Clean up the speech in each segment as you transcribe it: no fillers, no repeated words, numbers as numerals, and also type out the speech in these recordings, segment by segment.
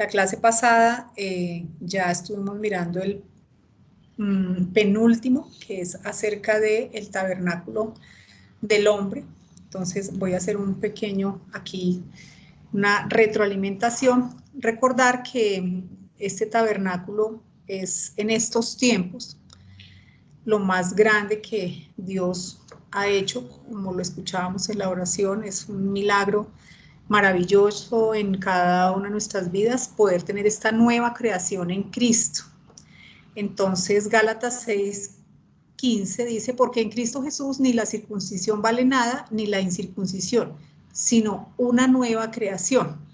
La clase pasada ya estuvimos mirando el penúltimo, que es acerca del tabernáculo del hombre. Entonces voy a hacer un pequeño aquí, una retroalimentación. Recordar que este tabernáculo es en estos tiempos lo más grande que Dios ha hecho, como lo escuchábamos en la oración, es un milagro maravilloso en cada una de nuestras vidas poder tener esta nueva creación en Cristo. Entonces Gálatas 6:15 dice, porque en Cristo Jesús ni la circuncisión vale nada, ni la incircuncisión, sino una nueva creación.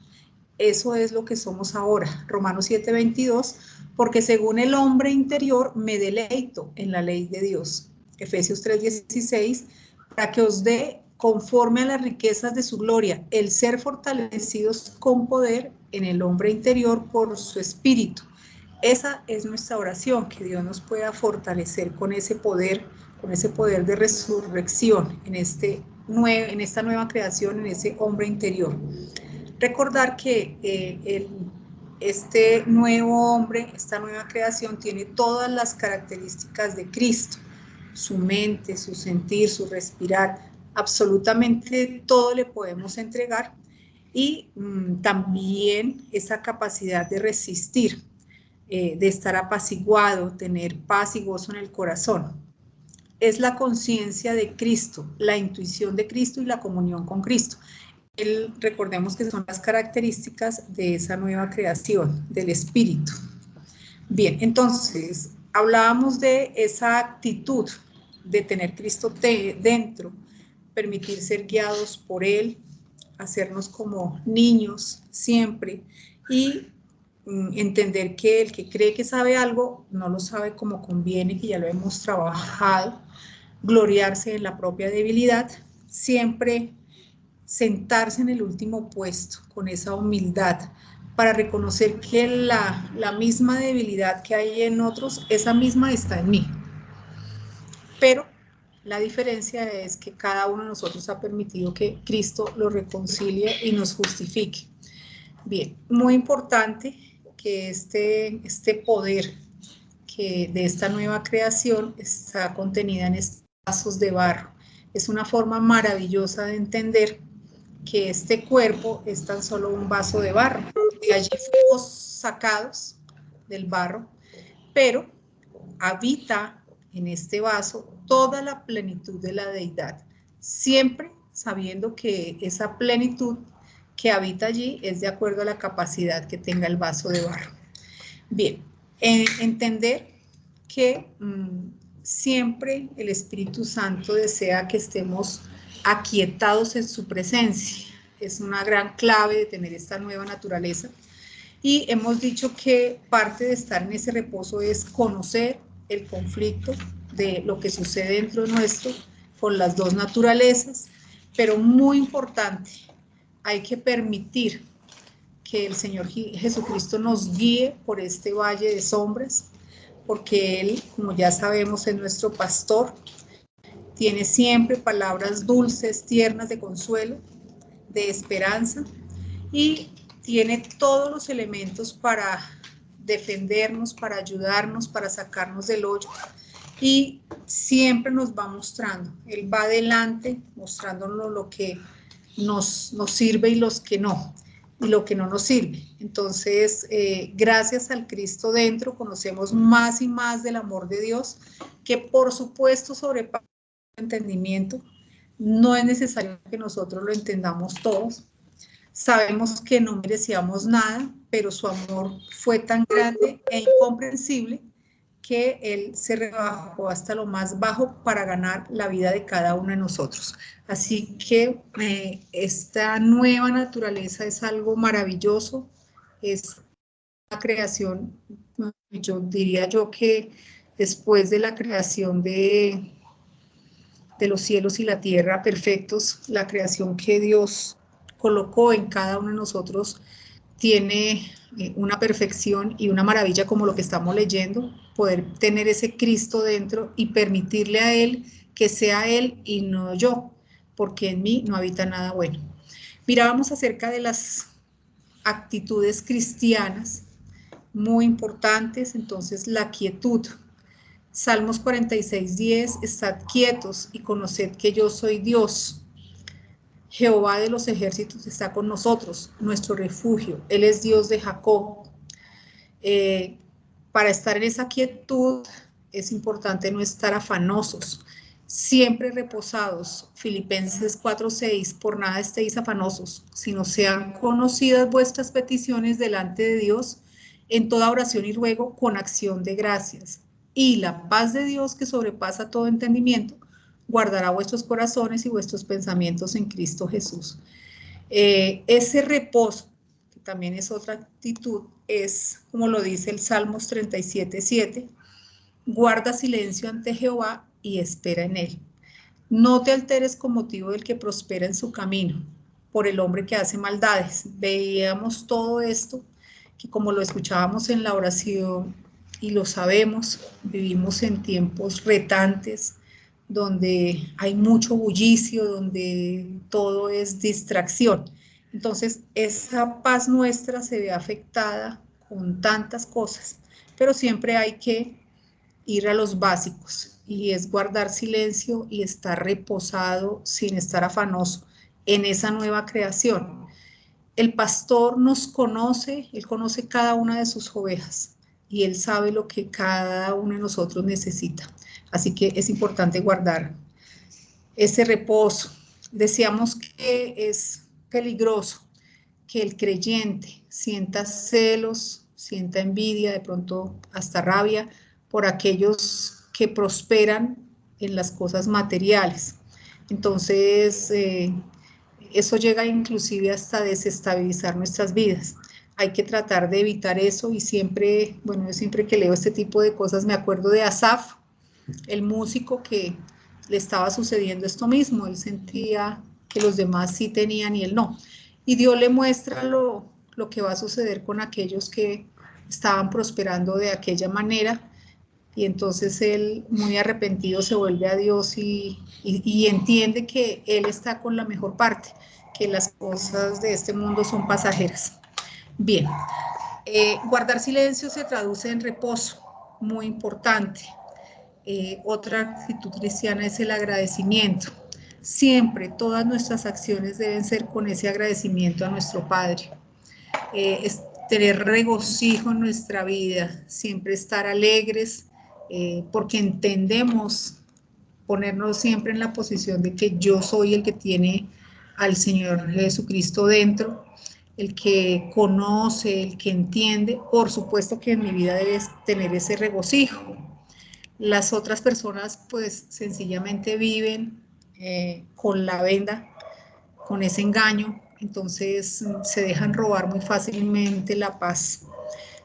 Eso es lo que somos ahora. Romanos 7:22, porque según el hombre interior me deleito en la ley de Dios. Efesios 3:16, para que os dé conforme a las riquezas de su gloria, el ser fortalecidos con poder en el hombre interior por su espíritu. Esa es nuestra oración, que Dios nos pueda fortalecer con ese poder de resurrección, en esta nueva creación, en ese hombre interior. Recordar que este nuevo hombre, esta nueva creación, tiene todas las características de Cristo, su mente, su sentir, su respirar, absolutamente todo le podemos entregar, y también esa capacidad de resistir, de estar apaciguado, tener paz y gozo en el corazón. Es la conciencia de Cristo, la intuición de Cristo y la comunión con Cristo. Recordemos que son las características de esa nueva creación, del espíritu. Bien, entonces, hablábamos de esa actitud de tener Cristo dentro, permitir ser guiados por Él, hacernos como niños siempre, y entender que el que cree que sabe algo, no lo sabe como conviene, que ya lo hemos trabajado, gloriarse en la propia debilidad, siempre sentarse en el último puesto con esa humildad para reconocer que la misma debilidad que hay en otros, esa misma está en mí. Pero la diferencia es que cada uno de nosotros ha permitido que Cristo lo reconcilie y nos justifique. Bien, muy importante que este poder de esta nueva creación está contenida en estos vasos de barro. Es una forma maravillosa de entender que este cuerpo es tan solo un vaso de barro. De allí fuimos sacados del barro, pero habita en este vaso toda la plenitud de la deidad, siempre sabiendo que esa plenitud que habita allí es de acuerdo a la capacidad que tenga el vaso de barro. Bien, entender que siempre el Espíritu Santo desea que estemos aquietados en su presencia. Es una gran clave de tener esta nueva naturaleza. Y hemos dicho que parte de estar en ese reposo es conocer el conflicto de lo que sucede dentro nuestro con las dos naturalezas, pero muy importante, hay que permitir que el Señor Jesucristo nos guíe por este valle de sombras, porque Él, como ya sabemos, es nuestro pastor, tiene siempre palabras dulces, tiernas de consuelo, de esperanza, y tiene todos los elementos para defendernos, para ayudarnos, para sacarnos del hoyo, y siempre nos va mostrando. Él va adelante mostrándonos lo que nos sirve y los que no, y lo que no nos sirve. Entonces, gracias al Cristo dentro, conocemos más y más del amor de Dios, que por supuesto sobrepasa el entendimiento. No es necesario que nosotros lo entendamos todos. Sabemos que no merecíamos nada, pero su amor fue tan grande e incomprensible que Él se rebajó hasta lo más bajo para ganar la vida de cada uno de nosotros. Así que esta nueva naturaleza es algo maravilloso, es una creación, yo diría yo que después de la creación de los cielos y la tierra perfectos, la creación que Dios colocó en cada uno de nosotros tiene una perfección y una maravilla como lo que estamos leyendo, poder tener ese Cristo dentro y permitirle a Él que sea Él y no yo, porque en mí no habita nada bueno. Mirábamos acerca de las actitudes cristianas muy importantes. Entonces, la quietud. Salmos 46:10, estad quietos y conoced que yo soy Dios. Jehová de los ejércitos está con nosotros, nuestro refugio. Él es Dios de Jacob. Para estar en esa quietud es importante no estar afanosos, siempre reposados. Filipenses 4:6, por nada estéis afanosos, sino sean conocidas vuestras peticiones delante de Dios en toda oración y ruego con acción de gracias. Y la paz de Dios, que sobrepasa todo entendimiento, guardará vuestros corazones y vuestros pensamientos en Cristo Jesús. Ese reposo, que también es otra actitud, es como lo dice el Salmos 37:7, guarda silencio ante Jehová y espera en él. No te alteres con motivo del que prospera en su camino, por el hombre que hace maldades. Veíamos todo esto, que como lo escuchábamos en la oración y lo sabemos, vivimos en tiempos retantes, donde hay mucho bullicio, donde todo es distracción. Entonces, esa paz nuestra se ve afectada con tantas cosas, pero siempre hay que ir a los básicos, y es guardar silencio y estar reposado sin estar afanoso en esa nueva creación. El pastor nos conoce, él conoce cada una de sus ovejas y él sabe lo que cada uno de nosotros necesita. Así que es importante guardar ese reposo. Decíamos que es peligroso que el creyente sienta celos, sienta envidia, de pronto hasta rabia por aquellos que prosperan en las cosas materiales. Entonces, eso llega inclusive hasta desestabilizar nuestras vidas. Hay que tratar de evitar eso y siempre, bueno, yo siempre que leo este tipo de cosas me acuerdo de Asaf, el músico, que le estaba sucediendo esto mismo. Él sentía que los demás sí tenían y él no. Y Dios le muestra lo que va a suceder con aquellos que estaban prosperando de aquella manera. Y entonces él, muy arrepentido, se vuelve a Dios y entiende que él está con la mejor parte, que las cosas de este mundo son pasajeras. Bien, guardar silencio se traduce en reposo, muy importante. Otra actitud cristiana es el agradecimiento. Siempre todas nuestras acciones deben ser con ese agradecimiento a nuestro Padre. Es tener regocijo en nuestra vida, siempre estar alegres, porque entendemos, ponernos siempre en la posición de que yo soy el que tiene al Señor Jesucristo dentro, el que conoce, el que entiende. Por supuesto que en mi vida debes tener ese regocijo. Las otras personas pues sencillamente viven con la venda, con ese engaño, entonces se dejan robar muy fácilmente la paz.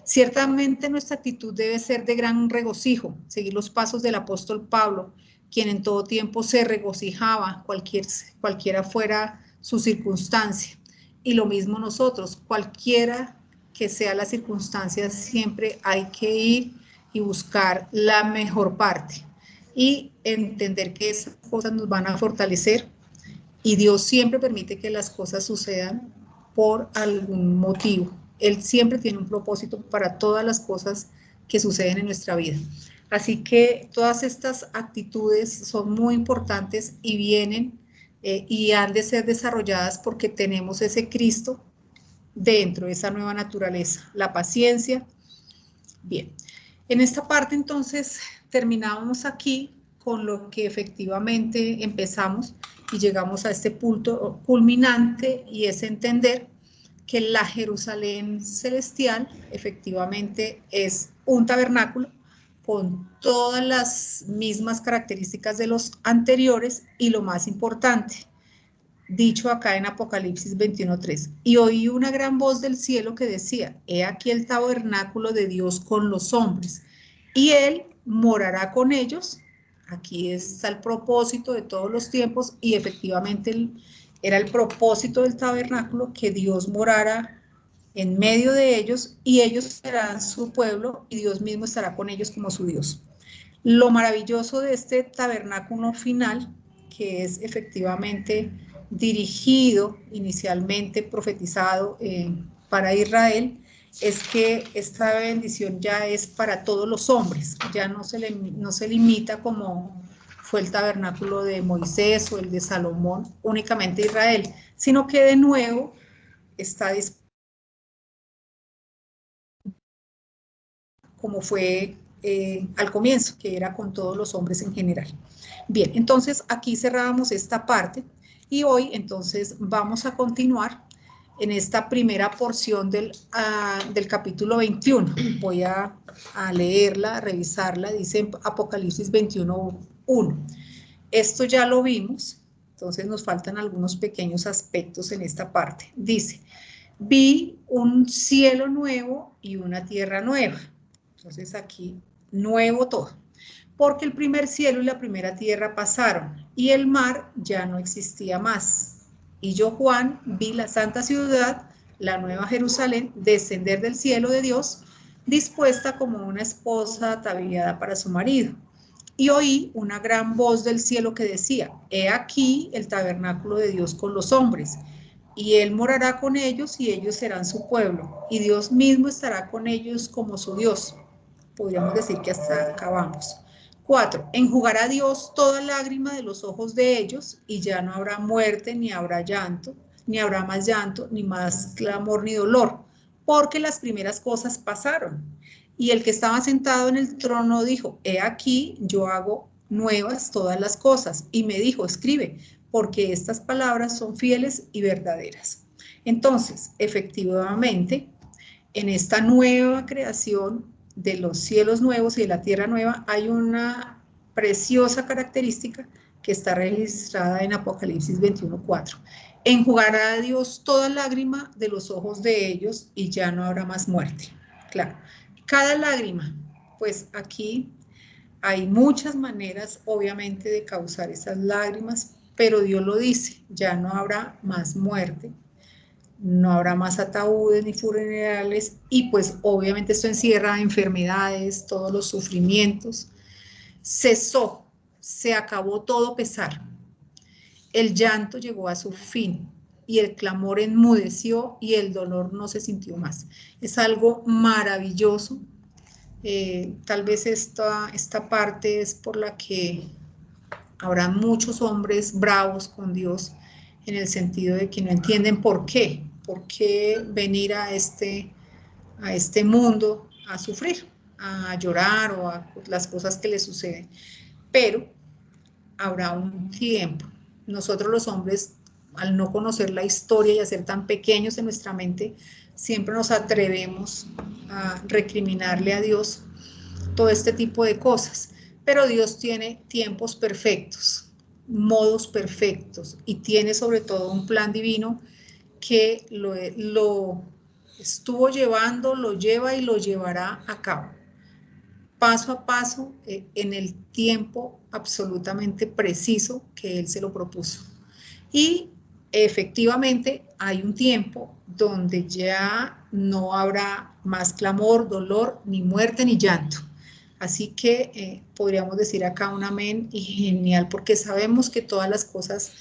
Ciertamente nuestra actitud debe ser de gran regocijo, seguir los pasos del apóstol Pablo, quien en todo tiempo se regocijaba, cualquiera fuera su circunstancia. Y lo mismo nosotros, cualquiera que sea la circunstancia, siempre hay que ir y buscar la mejor parte y entender que esas cosas nos van a fortalecer, y Dios siempre permite que las cosas sucedan por algún motivo. Él siempre tiene un propósito para todas las cosas que suceden en nuestra vida. Así que todas estas actitudes son muy importantes y vienen y han de ser desarrolladas porque tenemos ese Cristo dentro, esa nueva naturaleza, la paciencia. Bien, en esta parte entonces terminamos aquí con lo que efectivamente empezamos y llegamos a este punto culminante, y es entender que la Jerusalén celestial efectivamente es un tabernáculo con todas las mismas características de los anteriores, y lo más importante, dicho acá en Apocalipsis 21:3, y oí una gran voz del cielo que decía: he aquí el tabernáculo de Dios con los hombres, y él morará con ellos. Aquí está el propósito de todos los tiempos, y efectivamente era el propósito del tabernáculo que Dios morara en medio de ellos, y ellos serán su pueblo, y Dios mismo estará con ellos como su Dios. Lo maravilloso de este tabernáculo final, que es efectivamente dirigido, inicialmente profetizado para Israel es que esta bendición ya es para todos los hombres, ya no se limita como fue el tabernáculo de Moisés o el de Salomón, únicamente Israel, sino que de nuevo está como fue al comienzo, que era con todos los hombres en general. Bien, entonces aquí cerramos esta parte y hoy entonces vamos a continuar en esta primera porción del capítulo 21. Voy a leerla, a revisarla, dice Apocalipsis 21:1. Esto ya lo vimos, entonces nos faltan algunos pequeños aspectos en esta parte. Dice, vi un cielo nuevo y una tierra nueva. Entonces aquí, nuevo todo. Porque el primer cielo y la primera tierra pasaron y el mar ya no existía más. Y yo, Juan, vi la santa ciudad, la nueva Jerusalén, descender del cielo de Dios, dispuesta como una esposa ataviada para su marido. Y oí una gran voz del cielo que decía, he aquí el tabernáculo de Dios con los hombres, y él morará con ellos y ellos serán su pueblo, y Dios mismo estará con ellos como su Dios. Podríamos decir que hasta acabamos. 4. Enjugará Dios toda lágrima de los ojos de ellos, y ya no habrá muerte, ni habrá llanto, ni habrá más llanto, ni más clamor, ni dolor, porque las primeras cosas pasaron. Y el que estaba sentado en el trono dijo, he aquí, yo hago nuevas todas las cosas. Y me dijo, escribe, porque estas palabras son fieles y verdaderas. Entonces, efectivamente, en esta nueva creación de los cielos nuevos y de la tierra nueva hay una preciosa característica que está registrada en Apocalipsis 21:4. Enjugará a Dios toda lágrima de los ojos de ellos y ya no habrá más muerte. Claro, cada lágrima, pues aquí hay muchas maneras, obviamente, de causar esas lágrimas, pero Dios lo dice, ya no habrá más muerte, no habrá más ataúdes ni funerales y pues obviamente esto encierra enfermedades, todos los sufrimientos. Cesó, se acabó todo pesar. El llanto llegó a su fin y el clamor enmudeció y el dolor no se sintió más. Es algo maravilloso. Tal vez esta parte es por la que habrá muchos hombres bravos con Dios en el sentido de que no entienden por qué venir a este mundo a sufrir, a llorar o a las cosas que le suceden. Pero habrá un tiempo. Nosotros los hombres, al no conocer la historia y a ser tan pequeños en nuestra mente, siempre nos atrevemos a recriminarle a Dios todo este tipo de cosas. Pero Dios tiene tiempos perfectos, modos perfectos y tiene sobre todo un plan divino que lo estuvo llevando, lo lleva y lo llevará a cabo. Paso a paso, en el tiempo absolutamente preciso que Él se lo propuso. Y efectivamente hay un tiempo donde ya no habrá más clamor, dolor, ni muerte, ni llanto. Así que podríamos decir acá un amén y genial, porque sabemos que todas las cosas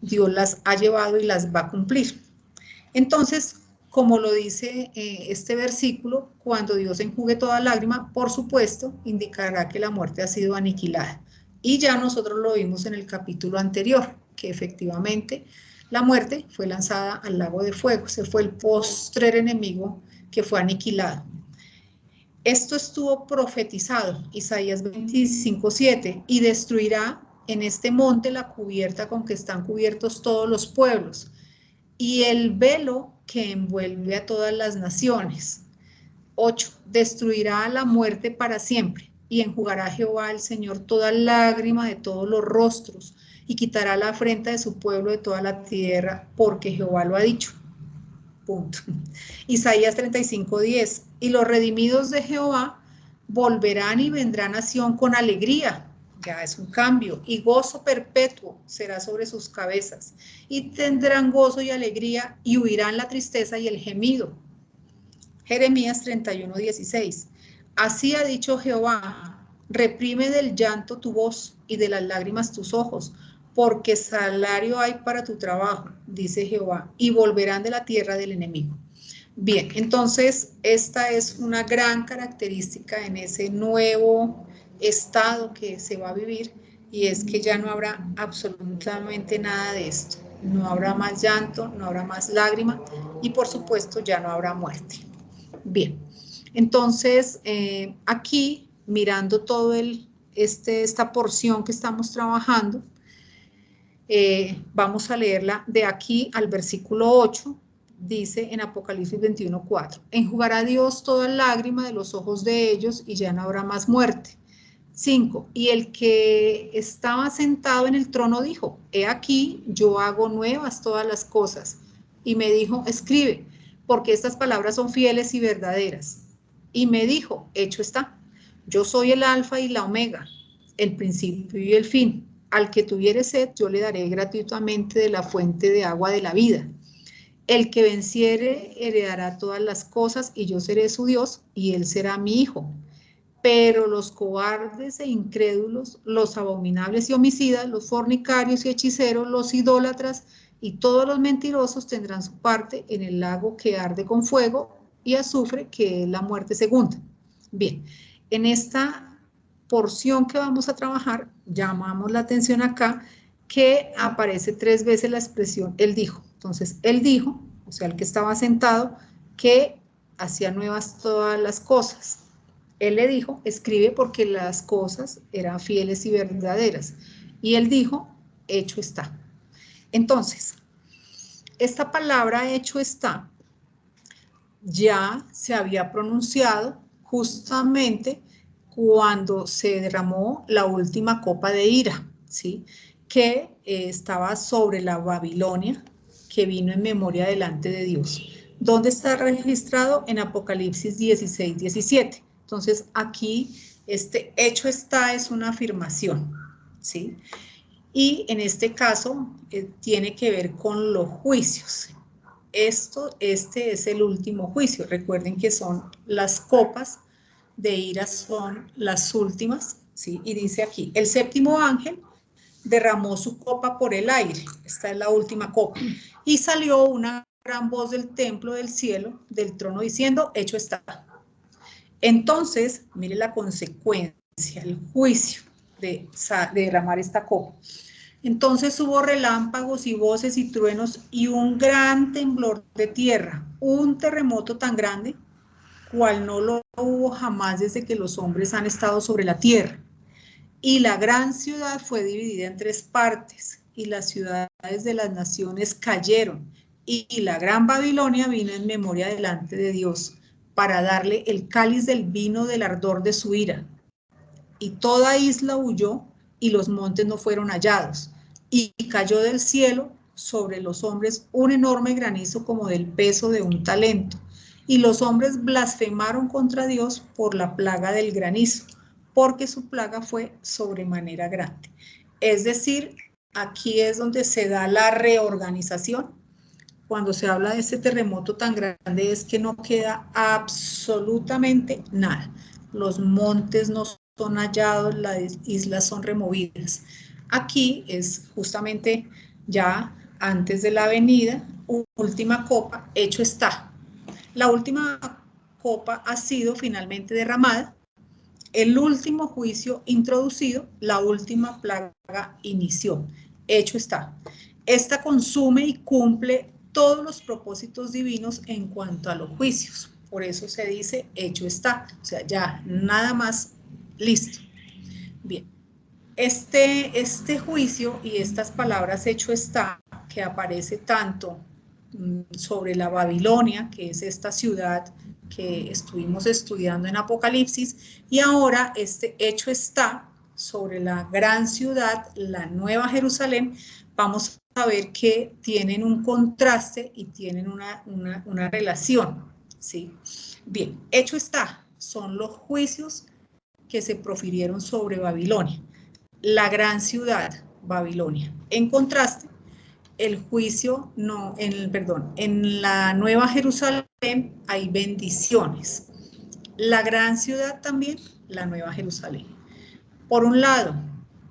Dios las ha llevado y las va a cumplir. Entonces, como lo dice este versículo, cuando Dios enjugue toda lágrima, por supuesto, indicará que la muerte ha sido aniquilada. Y ya nosotros lo vimos en el capítulo anterior, que efectivamente la muerte fue lanzada al lago de fuego. Ese fue el postrer enemigo que fue aniquilado. Esto estuvo profetizado, Isaías 25:7, y destruirá en este monte la cubierta con que están cubiertos todos los pueblos, y el velo que envuelve a todas las naciones. 8. Destruirá a la muerte para siempre, y enjugará Jehová el Señor toda lágrima de todos los rostros, y quitará la afrenta de su pueblo de toda la tierra, porque Jehová lo ha dicho. Punto. Isaías 35:10. Y los redimidos de Jehová volverán y vendrán a Sión con alegría. Ya es un cambio, y gozo perpetuo será sobre sus cabezas, y tendrán gozo y alegría, y huirán la tristeza y el gemido. Jeremías 31:16. Así ha dicho Jehová, reprime del llanto tu voz y de las lágrimas tus ojos, porque salario hay para tu trabajo, dice Jehová, y volverán de la tierra del enemigo. Bien, entonces esta es una gran característica en ese nuevo estado que se va a vivir, y es que ya no habrá absolutamente nada de esto. No habrá más llanto, no habrá más lágrima y por supuesto ya no habrá muerte. Bien, entonces aquí mirando todo esta porción que estamos trabajando, vamos a leerla de aquí al versículo 8. Dice en Apocalipsis 21:4, enjugará Dios toda lágrima de los ojos de ellos y ya no habrá más muerte. 5, y el que estaba sentado en el trono dijo, he aquí, yo hago nuevas todas las cosas. Y me dijo, escribe, porque estas palabras son fieles y verdaderas. Y me dijo, hecho está, yo soy el alfa y la omega, el principio y el fin. Al que tuviere sed, yo le daré gratuitamente de la fuente de agua de la vida. El que venciere heredará todas las cosas y yo seré su Dios y él será mi hijo. Pero los cobardes e incrédulos, los abominables y homicidas, los fornicarios y hechiceros, los idólatras y todos los mentirosos tendrán su parte en el lago que arde con fuego y azufre, que es la muerte segunda. Bien, en esta porción que vamos a trabajar, llamamos la atención acá que aparece 3 veces la expresión él dijo. Entonces, él dijo, o sea, el que estaba sentado, que hacía nuevas todas las cosas. Él le dijo, escribe porque las cosas eran fieles y verdaderas. Y él dijo, hecho está. Entonces, esta palabra hecho está ya se había pronunciado justamente cuando se derramó la última copa de ira, ¿sí? Que estaba sobre la Babilonia, que vino en memoria delante de Dios. ¿Dónde está registrado? En Apocalipsis 16:17. Entonces, aquí este hecho está es una afirmación, ¿sí? Y en este caso tiene que ver con los juicios. Este es el último juicio. Recuerden que son las copas de ira, son las últimas, ¿sí? Y dice aquí, el séptimo ángel derramó su copa por el aire. Esta es la última copa. Y salió una gran voz del templo del cielo, del trono, diciendo, hecho está. Entonces, mire la consecuencia, el juicio de derramar esta copa. Entonces hubo relámpagos y voces y truenos y un gran temblor de tierra, un terremoto tan grande, cual no lo hubo jamás desde que los hombres han estado sobre la tierra. Y la gran ciudad fue dividida en 3 partes, y las ciudades de las naciones cayeron, y la gran Babilonia vino en memoria delante de Dios, para darle el cáliz del vino del ardor de su ira. Y toda isla huyó, y los montes no fueron hallados. Y cayó del cielo sobre los hombres un enorme granizo como del peso de un talento. Y los hombres blasfemaron contra Dios por la plaga del granizo, porque su plaga fue sobremanera grande. Es decir, aquí es donde se da la reorganización. Cuando se habla de este terremoto tan grande es que no queda absolutamente nada. Los montes no son hallados, las islas son removidas. Aquí es justamente ya antes de la avenida, última copa, hecho está. La última copa ha sido finalmente derramada, el último juicio introducido, la última plaga inició, hecho está. Esta consume y cumple todos los propósitos divinos en cuanto a los juicios. Por eso se dice hecho está, o sea, ya nada más listo. Bien, este juicio y estas palabras hecho está, que aparece tanto sobre la Babilonia, que es esta ciudad que estuvimos estudiando en Apocalipsis, y ahora este hecho está sobre la gran ciudad, la Nueva Jerusalén. Vamos a ver que tienen un contraste y tienen una relación, ¿sí? Bien, hecho está, son los juicios que se profirieron sobre Babilonia, la gran ciudad, Babilonia. En contraste, el juicio, no, en la Nueva Jerusalén hay bendiciones. La gran ciudad también, la Nueva Jerusalén. Por un lado,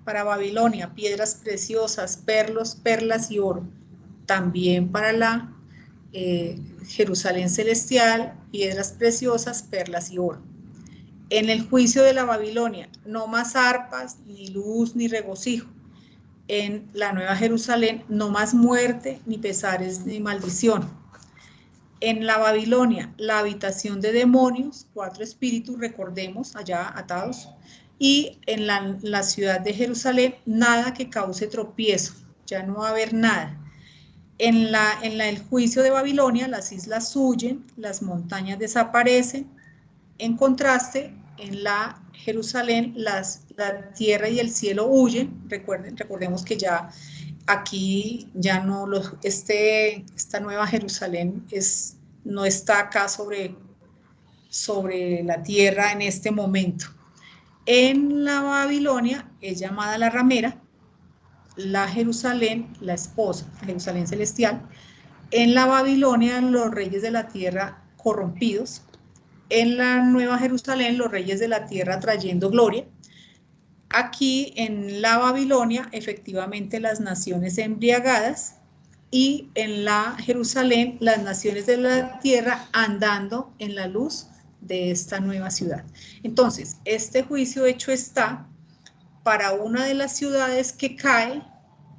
para Babilonia, piedras preciosas, perlas y oro. También para la Jerusalén celestial, piedras preciosas, perlas y oro. En el juicio de la Babilonia, no más arpas, ni luz, ni regocijo. En la Nueva Jerusalén, no más muerte, ni pesares, ni maldición. En la Babilonia, la habitación de demonios, 4 espíritus, recordemos, allá atados. Y en la ciudad de Jerusalén, nada que cause tropiezo, ya no va a haber nada. En el juicio de Babilonia, las islas huyen, las montañas desaparecen. En contraste, en la Jerusalén, la tierra y el cielo huyen. Recordemos que ya aquí ya no, esta nueva Jerusalén no está acá sobre la tierra en este momento. En la Babilonia es llamada la ramera, la Jerusalén, la esposa, la Jerusalén celestial. En la Babilonia, los reyes de la tierra corrompidos. En la Nueva Jerusalén, los reyes de la tierra trayendo gloria. Aquí en la Babilonia, efectivamente, las naciones embriagadas. Y en la Jerusalén, las naciones de la tierra andando en la luz de esta nueva ciudad. Entonces, este juicio hecho está. Para una de las ciudades que cae,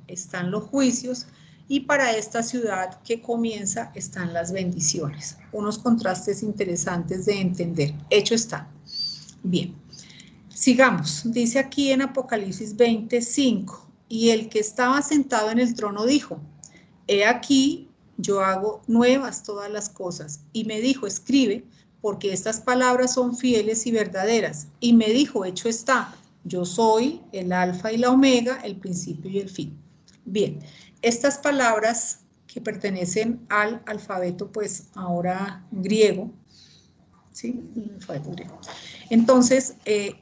están los juicios, y para esta ciudad que comienza están las bendiciones. Unos contrastes interesantes de entender. Hecho está. Bien, sigamos. Dice aquí en Apocalipsis 25, y el que estaba sentado en el trono dijo, he aquí, yo hago nuevas todas las cosas. Y me dijo, escribe, porque estas palabras son fieles y verdaderas. Y me dijo, hecho está, yo soy el alfa y la omega, el principio y el fin. Bien, estas palabras que pertenecen al alfabeto, pues ahora griego, ¿sí? El alfabeto griego. Entonces,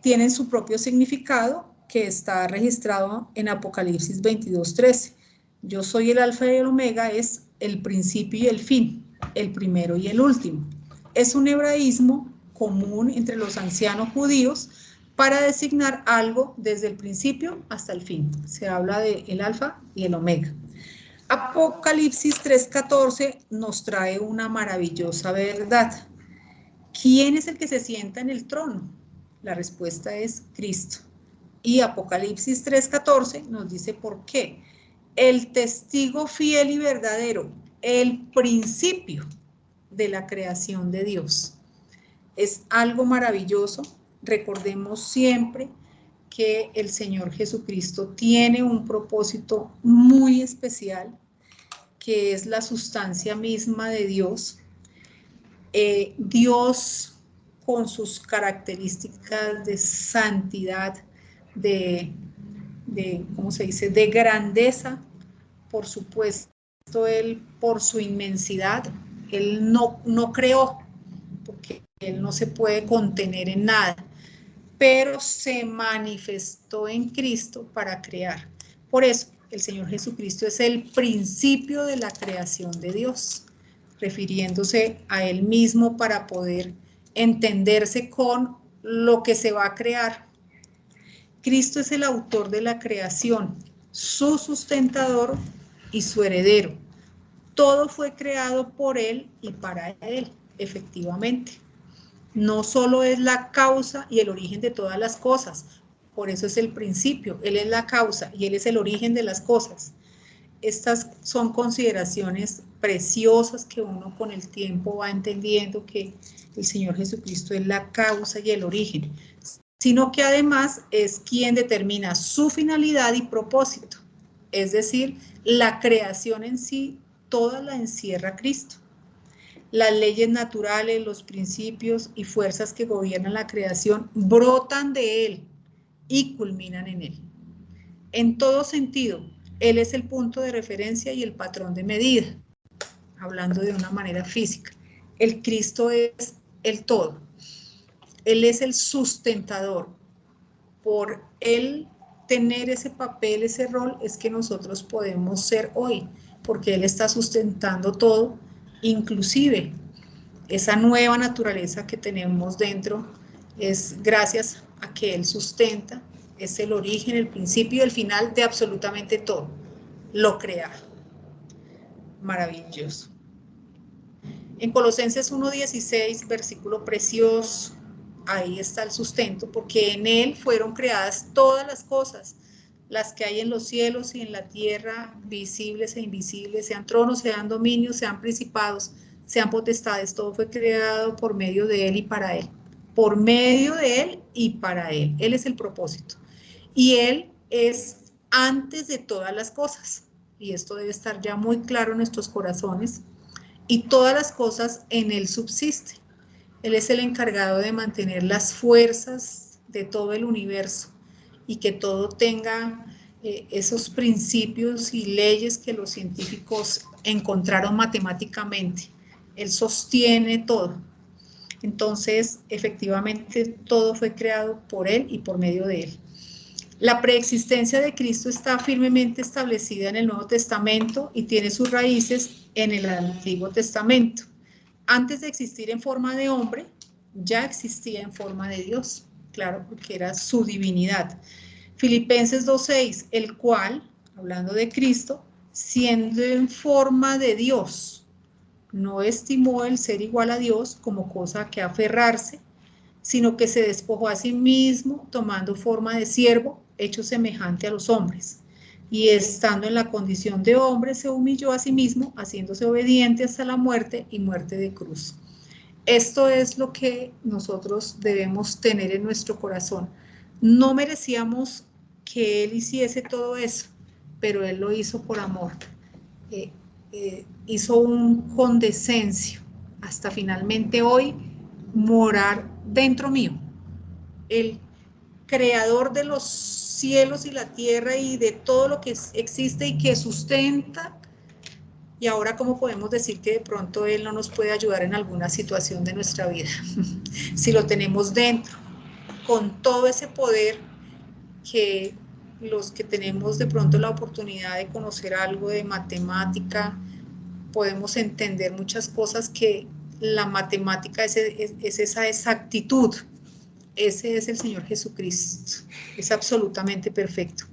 tienen su propio significado que está registrado en Apocalipsis 22:13. Yo soy el alfa y el omega, es el principio y el fin, el primero y el último. Es un hebraísmo común entre los ancianos judíos para designar algo desde el principio hasta el fin. Se habla de el alfa y el omega. Apocalipsis 3:14 nos trae una maravillosa verdad. ¿Quién es el que se sienta en el trono? La respuesta es Cristo. Y Apocalipsis 3:14 nos dice por qué. El testigo fiel y verdadero, el principio de la creación de Dios. Es algo maravilloso. Recordemos siempre que el Señor Jesucristo tiene un propósito muy especial, que es la sustancia misma de Dios. Dios, con sus características de santidad, ¿cómo se dice?, de grandeza, por supuesto, Él, por su inmensidad, Él no creó, porque Él no se puede contener en nada, pero se manifestó en Cristo para crear. Por eso, el Señor Jesucristo es el principio de la creación de Dios, refiriéndose a Él mismo para poder entenderse con lo que se va a crear. Cristo es el autor de la creación, su sustentador y su heredero. Todo fue creado por Él y para Él, efectivamente. No solo es la causa y el origen de todas las cosas, por eso es el principio, Él es la causa y Él es el origen de las cosas. Estas son consideraciones preciosas que uno con el tiempo va entendiendo que el Señor Jesucristo es la causa y el origen, sino que además es quien determina su finalidad y propósito, es decir, la creación en sí, toda la encierra Cristo. Las leyes naturales, los principios y fuerzas que gobiernan la creación brotan de Él y culminan en Él. En todo sentido, Él es el punto de referencia y el patrón de medida, hablando de una manera física. El Cristo es el todo. Él es el sustentador. Por Él tener ese papel, ese rol, es que nosotros podemos ser hoy, porque Él está sustentando todo, inclusive esa nueva naturaleza que tenemos dentro es gracias a que Él sustenta, es el origen, el principio y el final de absolutamente todo, lo creado. Maravilloso. En Colosenses 1:16, versículo precioso, ahí está el sustento, porque en él fueron creadas todas las cosas, las que hay en los cielos y en la tierra, visibles e invisibles, sean tronos, sean dominios, sean principados, sean potestades, todo fue creado por medio de él y para él. Por medio de él y para él. Él es el propósito. Y él es antes de todas las cosas. Y esto debe estar ya muy claro en nuestros corazones. Y todas las cosas en él subsisten. Él es el encargado de mantener las fuerzas de todo el universo y que todo tenga esos principios y leyes que los científicos encontraron matemáticamente. Él sostiene todo. Entonces, efectivamente, todo fue creado por él y por medio de él. La preexistencia de Cristo está firmemente establecida en el Nuevo Testamento y tiene sus raíces en el Antiguo Testamento. Antes de existir en forma de hombre, ya existía en forma de Dios, claro, porque era su divinidad. Filipenses 2:6, el cual, hablando de Cristo, siendo en forma de Dios, no estimó el ser igual a Dios como cosa a que aferrarse, sino que se despojó a sí mismo, tomando forma de siervo, hecho semejante a los hombres. Y estando en la condición de hombre, se humilló a sí mismo, haciéndose obediente hasta la muerte y muerte de cruz. Esto es lo que nosotros debemos tener en nuestro corazón. No merecíamos que Él hiciese todo eso, pero Él lo hizo por amor. Hizo un condescencio hasta finalmente hoy morar dentro mío. El creador de los cielos y la tierra y de todo lo que existe y que sustenta. Y ahora, ¿cómo podemos decir que de pronto Él no nos puede ayudar en alguna situación de nuestra vida? Si lo tenemos dentro, con todo ese poder que los que tenemos de pronto la oportunidad de conocer algo de matemática, podemos entender muchas cosas que la matemática es esa exactitud. Ese es el Señor Jesucristo. Es absolutamente perfecto.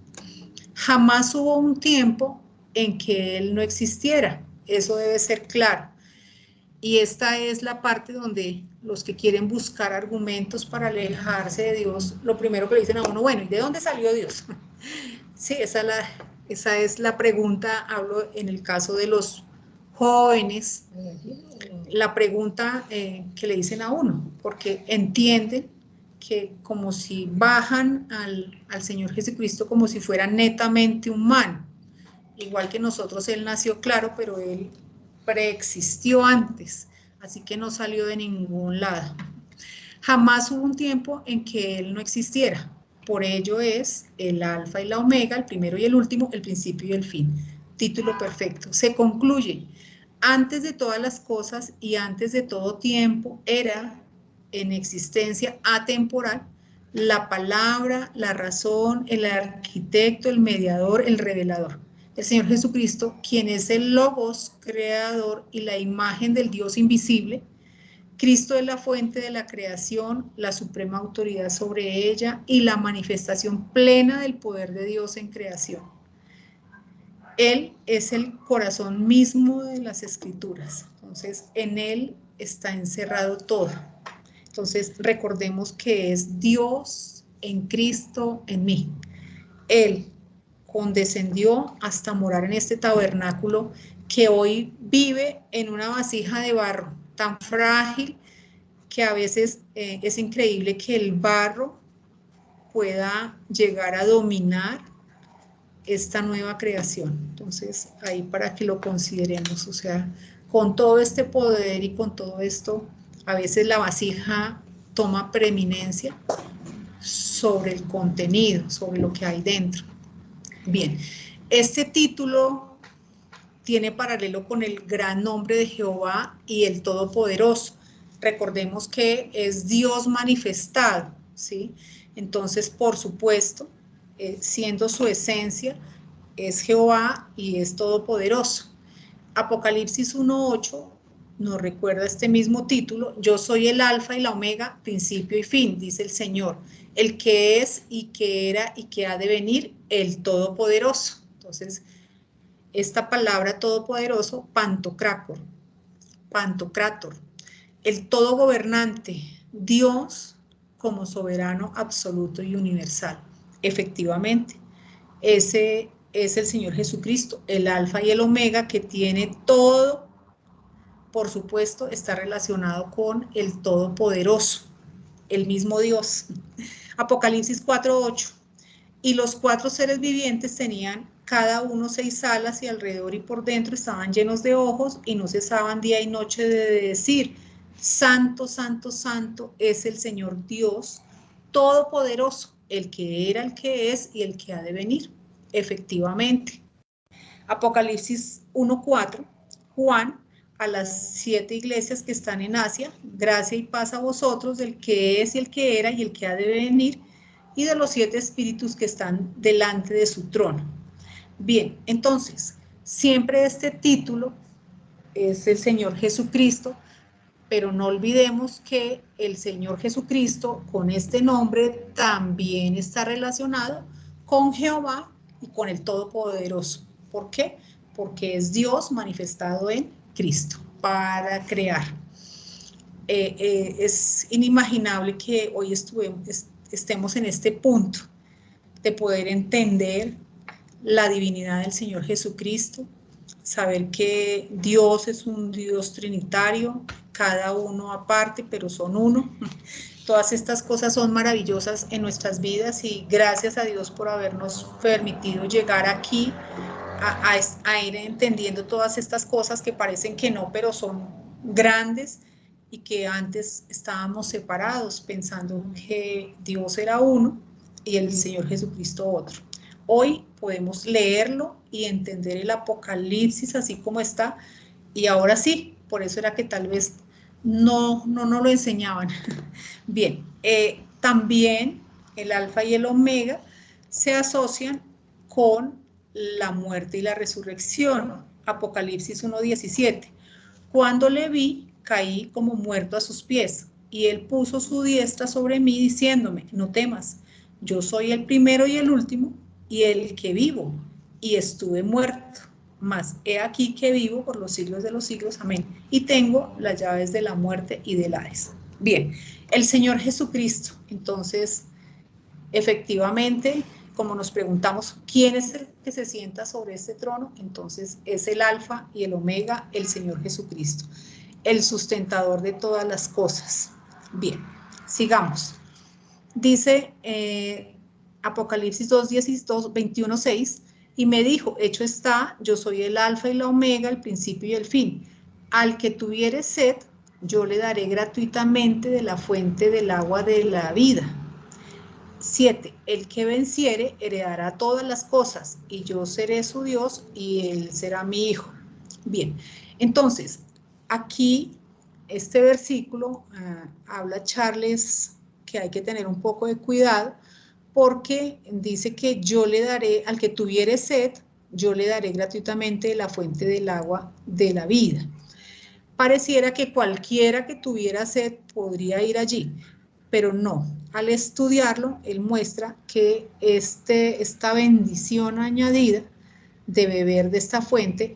Jamás hubo un tiempo en que Él no existiera. Eso debe ser claro. Y esta es la parte donde los que quieren buscar argumentos para alejarse de Dios, lo primero que le dicen a uno, bueno, ¿y de dónde salió Dios? Sí, esa es la pregunta. Hablo en el caso de los jóvenes, la pregunta que le dicen a uno, porque entienden que como si bajan al Señor Jesucristo como si fuera netamente humano, igual que nosotros. Él nació, claro, pero Él preexistió antes, así que no salió de ningún lado. Jamás hubo un tiempo en que Él no existiera. Por ello es el alfa y la omega, el primero y el último, el principio y el fin. Título perfecto. Se concluye: antes de todas las cosas y antes de todo tiempo, era en existencia atemporal la palabra, la razón, el arquitecto, el mediador, el revelador. El Señor Jesucristo, quien es el Logos, creador y la imagen del Dios invisible. Cristo es la fuente de la creación, la suprema autoridad sobre ella y la manifestación plena del poder de Dios en creación. Él es el corazón mismo de las Escrituras. Entonces, en Él está encerrado todo. Entonces, recordemos que es Dios en Cristo en mí. Él condescendió hasta morar en este tabernáculo que hoy vive en una vasija de barro tan frágil que a veces es increíble que el barro pueda llegar a dominar esta nueva creación. Entonces, ahí para que lo consideremos, o sea, con todo este poder y con todo esto, a veces la vasija toma preeminencia sobre el contenido, sobre lo que hay dentro. Bien, este título tiene paralelo con el gran nombre de Jehová y el Todopoderoso. Recordemos que es Dios manifestado, ¿sí? Entonces, por supuesto, siendo su esencia, es Jehová y es todopoderoso. Apocalipsis 1:8 nos recuerda este mismo título: yo soy el alfa y la omega, principio y fin, dice el Señor, el que es y que era y que ha de venir, el todopoderoso. Entonces, esta palabra todopoderoso, pantocrácor, Pantocrátor, el todo gobernante, Dios como soberano absoluto y universal. Efectivamente, ese es el Señor Jesucristo, el alfa y el omega, que tiene todo, por supuesto, está relacionado con el todopoderoso, el mismo Dios. Apocalipsis 4:8. Y los 4 seres vivientes tenían cada uno 6 alas, y alrededor y por dentro estaban llenos de ojos, y no cesaban día y noche de decir: Santo, santo, santo es el Señor Dios Todopoderoso, el que era, el que es y el que ha de venir. Efectivamente. Apocalipsis 1:4. Juan, a las 7 iglesias que están en Asia: gracia y paz a vosotros, del que es y el que era y el que ha de venir, y de los 7 espíritus que están delante de su trono. Bien, entonces, siempre este título es el Señor Jesucristo, pero no olvidemos que el Señor Jesucristo, con este nombre, también está relacionado con Jehová y con el Todopoderoso. ¿Por qué? Porque es Dios manifestado en Cristo para crear. Es inimaginable que hoy estemos en este punto de poder entender la divinidad del Señor Jesucristo, saber que Dios es un Dios trinitario, cada uno aparte, pero son uno. Todas estas cosas son maravillosas en nuestras vidas, y gracias a Dios por habernos permitido llegar aquí a ir entendiendo todas estas cosas que parecen que no, pero son grandes, y que antes estábamos separados pensando que Dios era uno y el Señor Jesucristo otro. Hoy podemos leerlo y entender el Apocalipsis así como está, y ahora sí, por eso era que tal vez no lo enseñaban. Bien, también el alfa y el omega se asocian con la muerte y la resurrección. Apocalipsis 1:17. Cuando le vi, caí como muerto a sus pies, y él puso su diestra sobre mí, diciéndome: no temas, yo soy el primero y el último, y el que vivo, y estuve muerto, mas he aquí que vivo por los siglos de los siglos, amén, y tengo las llaves de la muerte y del Hades. Bien, el Señor Jesucristo, entonces, efectivamente, como nos preguntamos, ¿quién es el que se sienta sobre este trono? Entonces, es el alfa y el omega, el Señor Jesucristo, el sustentador de todas las cosas. Bien, sigamos. Dice Apocalipsis 21:6, y me dijo: hecho está, yo soy el alfa y la omega, el principio y el fin. Al que tuviere sed, yo le daré gratuitamente de la fuente del agua de la vida. 7. El que venciere heredará todas las cosas, y yo seré su Dios, y él será mi hijo. Bien, entonces, aquí este versículo habla, Charles, que hay que tener un poco de cuidado, porque dice que yo le daré, al que tuviere sed, yo le daré gratuitamente la fuente del agua de la vida. Pareciera que cualquiera que tuviera sed podría ir allí, pero no. Al estudiarlo, él muestra que esta bendición añadida de beber de esta fuente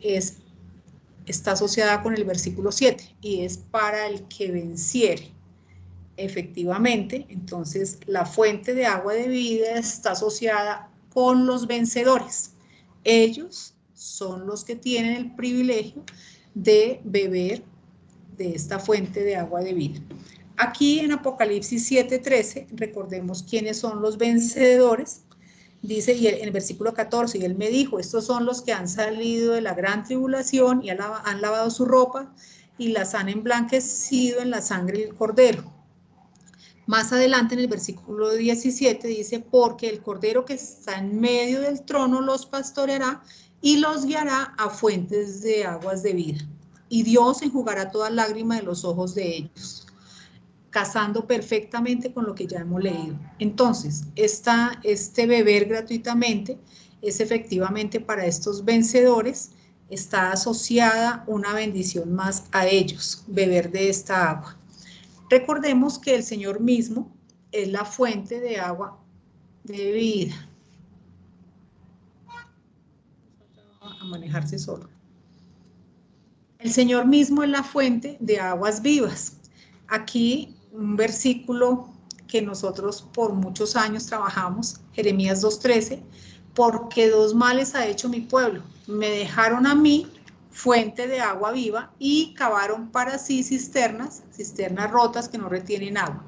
está asociada con el versículo 7, y es para el que venciere. Efectivamente, entonces la fuente de agua de vida está asociada con los vencedores. Ellos son los que tienen el privilegio de beber de esta fuente de agua de vida. Aquí en Apocalipsis 7:13, recordemos quiénes son los vencedores. Dice, y en el versículo 14, y él me dijo: estos son los que han salido de la gran tribulación y han lavado su ropa y las han emblanquecido en la sangre del Cordero. Más adelante en el versículo 17 dice: porque el Cordero que está en medio del trono los pastoreará y los guiará a fuentes de aguas de vida. Y Dios enjugará toda lágrima de los ojos de ellos, casando perfectamente con lo que ya hemos leído. Entonces, este beber gratuitamente es efectivamente para estos vencedores. Está asociada una bendición más a ellos, beber de esta agua. Recordemos que el Señor mismo es la fuente de agua de vida. A manejarse solo. El Señor mismo es la fuente de aguas vivas. Aquí un versículo que nosotros por muchos años trabajamos, Jeremías 2:13, porque dos males ha hecho mi pueblo. Me dejaron a mí fuente de agua viva y cavaron para sí cisternas rotas que no retienen agua.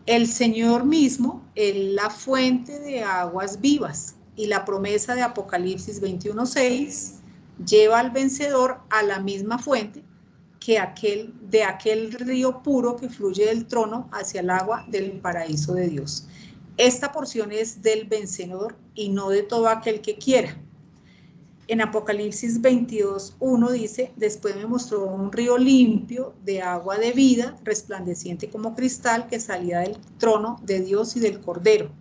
El Señor mismo es la fuente de aguas vivas y la promesa de Apocalipsis 21:6 lleva al vencedor a la misma fuente que de aquel río puro que fluye del trono hacia el agua del paraíso de Dios. Esta porción es del vencedor y no de todo aquel que quiera. En Apocalipsis 22:1 dice, después me mostró un río limpio de agua de vida, resplandeciente como cristal, que salía del trono de Dios y del Cordero.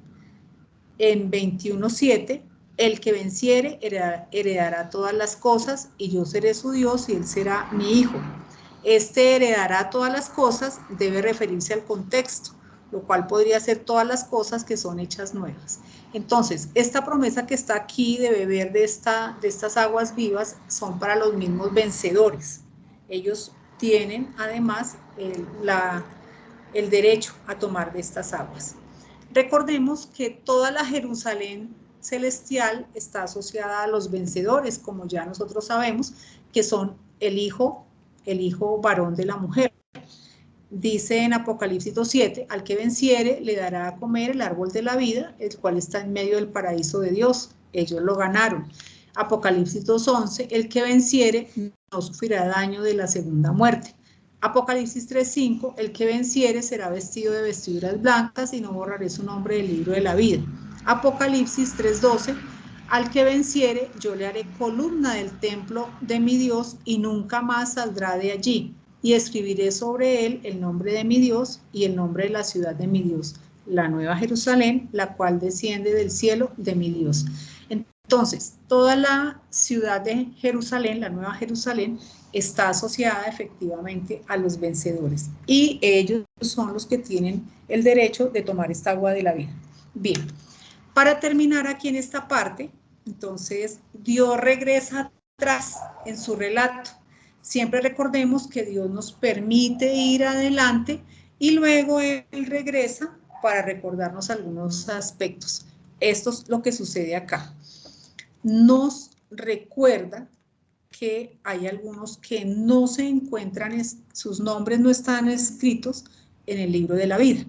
En 21:7, el que venciere heredará todas las cosas, y yo seré su Dios y él será mi hijo. Este heredará todas las cosas debe referirse al contexto, lo cual podría ser todas las cosas que son hechas nuevas. Entonces, esta promesa que está aquí de beber de estas aguas vivas son para los mismos vencedores. Ellos tienen además el derecho a tomar de estas aguas. Recordemos que toda la Jerusalén celestial está asociada a los vencedores, como ya nosotros sabemos, que son el hijo varón de la mujer. Dice en Apocalipsis 2:7, al que venciere le dará a comer el árbol de la vida, el cual está en medio del paraíso de Dios. Ellos lo ganaron. Apocalipsis 2:11, el que venciere no sufrirá daño de la segunda muerte. Apocalipsis 3:5, el que venciere será vestido de vestiduras blancas y no borraré su nombre del libro de la vida. Apocalipsis 3:12, al que venciere yo le haré columna del templo de mi Dios y nunca más saldrá de allí. Y escribiré sobre él el nombre de mi Dios y el nombre de la ciudad de mi Dios, la nueva Jerusalén, la cual desciende del cielo de mi Dios. Entonces, toda la ciudad de Jerusalén, la nueva Jerusalén, está asociada efectivamente a los vencedores y ellos son los que tienen el derecho de tomar esta agua de la vida. Bien, para terminar aquí en esta parte, entonces Dios regresa atrás en su relato. Siempre recordemos que Dios nos permite ir adelante y luego Él regresa para recordarnos algunos aspectos. Esto es lo que sucede acá. Nos recuerda que hay algunos que no se encuentran, sus nombres no están escritos en el libro de la vida.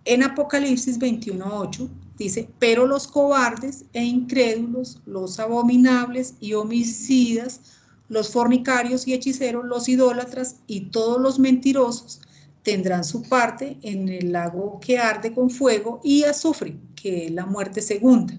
En Apocalipsis 21:8 dice, pero los cobardes e incrédulos, los abominables y homicidas, los fornicarios y hechiceros, los idólatras y todos los mentirosos tendrán su parte en el lago que arde con fuego y azufre, que es la muerte segunda.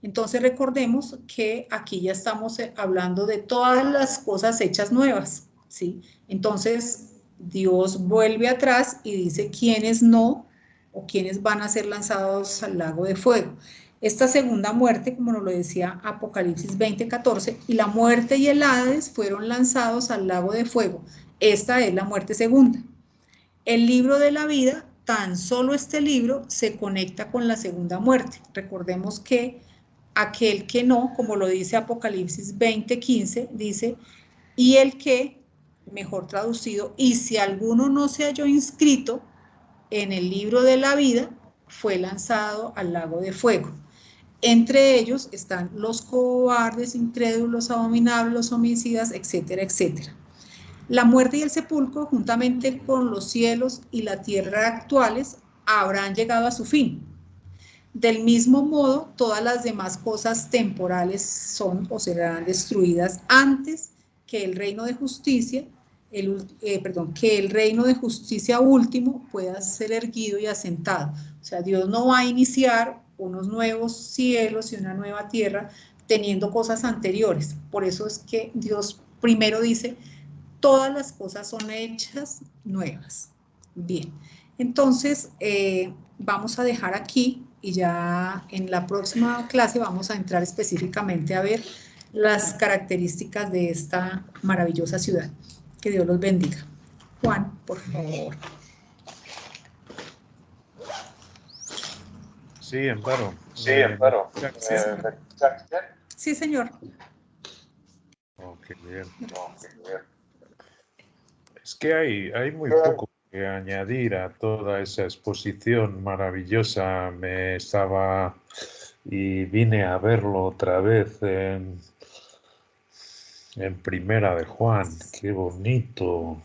Entonces recordemos que aquí ya estamos hablando de todas las cosas hechas nuevas, ¿sí? Entonces Dios vuelve atrás y dice quiénes no o quiénes van a ser lanzados al lago de fuego. Esta segunda muerte, como nos lo decía Apocalipsis 20:14, y la muerte y el Hades fueron lanzados al lago de fuego. Esta es la muerte segunda. El libro de la vida, tan solo este libro, se conecta con la segunda muerte. Recordemos que aquel que no, como lo dice Apocalipsis 20:15, dice, y el que, mejor traducido, y si alguno no se halló inscrito en el libro de la vida, fue lanzado al lago de fuego. Entre ellos están los cobardes, incrédulos, abominables, los homicidas, etcétera, etcétera. La muerte y el sepulcro, juntamente con los cielos y la tierra actuales, habrán llegado a su fin. Del mismo modo, todas las demás cosas temporales son o serán destruidas antes que el reino de justicia, que el reino de justicia último pueda ser erguido y asentado. O sea, Dios no va a iniciar unos nuevos cielos y una nueva tierra teniendo cosas anteriores. Por eso es que Dios primero dice, todas las cosas son hechas nuevas. Bien, entonces vamos a dejar aquí y ya en la próxima clase vamos a entrar específicamente a ver las características de esta maravillosa ciudad. Que Dios los bendiga. Juan, por favor. Sí, Amparo. Sí, Amparo. Sí, señor. Ok, bien. Ok, bien. Es que hay muy poco que añadir a toda esa exposición maravillosa. Y vine a verlo otra vez en Primera de Juan. Qué bonito.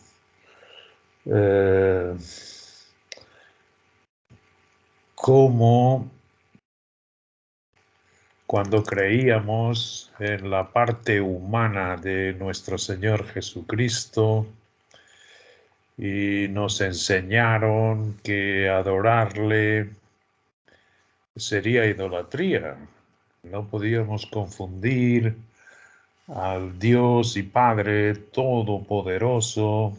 Cómo cuando creíamos en la parte humana de nuestro Señor Jesucristo y nos enseñaron que adorarle sería idolatría. No podíamos confundir al Dios y Padre Todopoderoso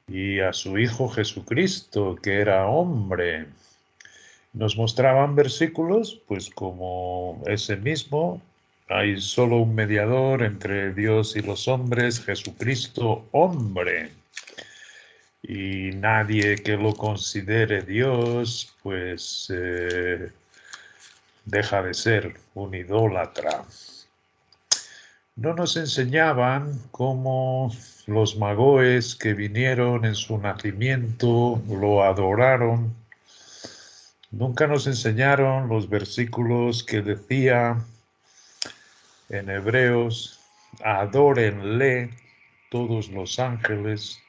y a su Hijo Jesucristo, que era hombre. Nos mostraban versículos, pues como ese mismo, hay solo un mediador entre Dios y los hombres, Jesucristo hombre. Y nadie que lo considere Dios, pues deja de ser un idólatra. No nos enseñaban cómo los magoes que vinieron en su nacimiento lo adoraron. Nunca nos enseñaron los versículos que decía en Hebreos, adórenle todos los ángeles.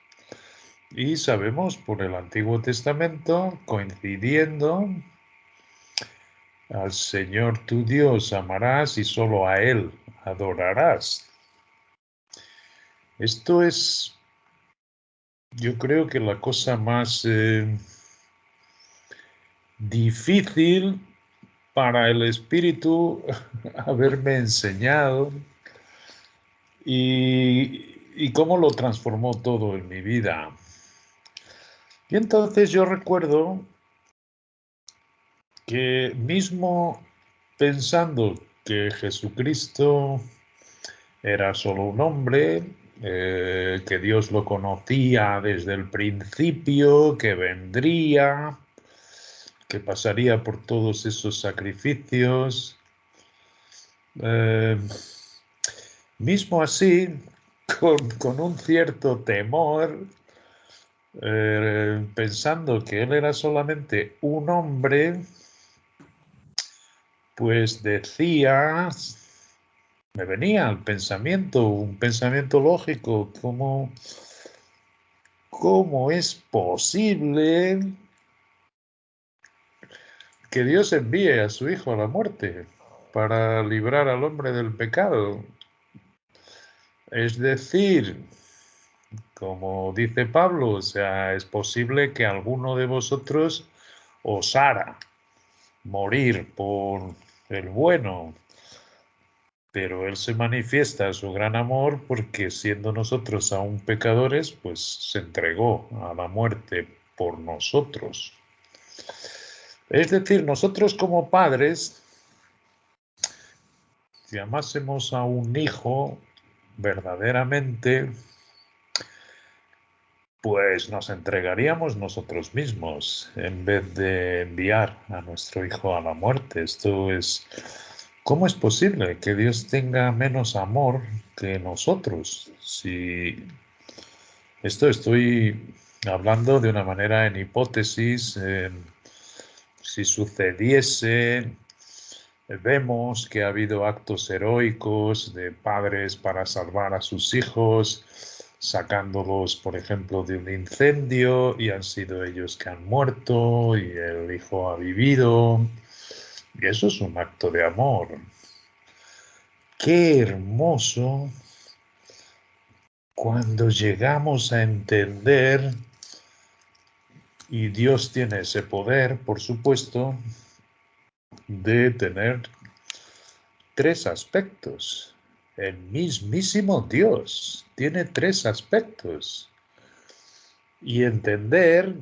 Y sabemos por el Antiguo Testamento, coincidiendo, al Señor tu Dios amarás y solo a Él adorarás. Esto es, yo creo que la cosa más difícil para el Espíritu haberme enseñado y cómo lo transformó todo en mi vida. Y entonces yo recuerdo que mismo pensando que Jesucristo era solo un hombre, que Dios lo conocía desde el principio, que vendría, que pasaría por todos esos sacrificios. Mismo así, con un cierto temor, pensando que él era solamente un hombre, pues decía, me venía al pensamiento, un pensamiento lógico, ¿cómo es posible que Dios envíe a su Hijo a la muerte para librar al hombre del pecado? Es decir, como dice Pablo, o sea, es posible que alguno de vosotros osara morir por el bueno, pero Él se manifiesta su gran amor porque siendo nosotros aún pecadores, pues se entregó a la muerte por nosotros. Es decir, nosotros como padres, si amásemos a un hijo verdaderamente, pues nos entregaríamos nosotros mismos en vez de enviar a nuestro hijo a la muerte. ¿Cómo es posible que Dios tenga menos amor que nosotros? Si esto estoy hablando de una manera en hipótesis, si sucediese, vemos que ha habido actos heroicos de padres para salvar a sus hijos, sacándolos, por ejemplo, de un incendio, y han sido ellos que han muerto y el hijo ha vivido. Y eso es un acto de amor. Qué hermoso cuando llegamos a entender, y Dios tiene ese poder, por supuesto, de tener tres aspectos. El mismísimo Dios tiene tres aspectos. Y entender,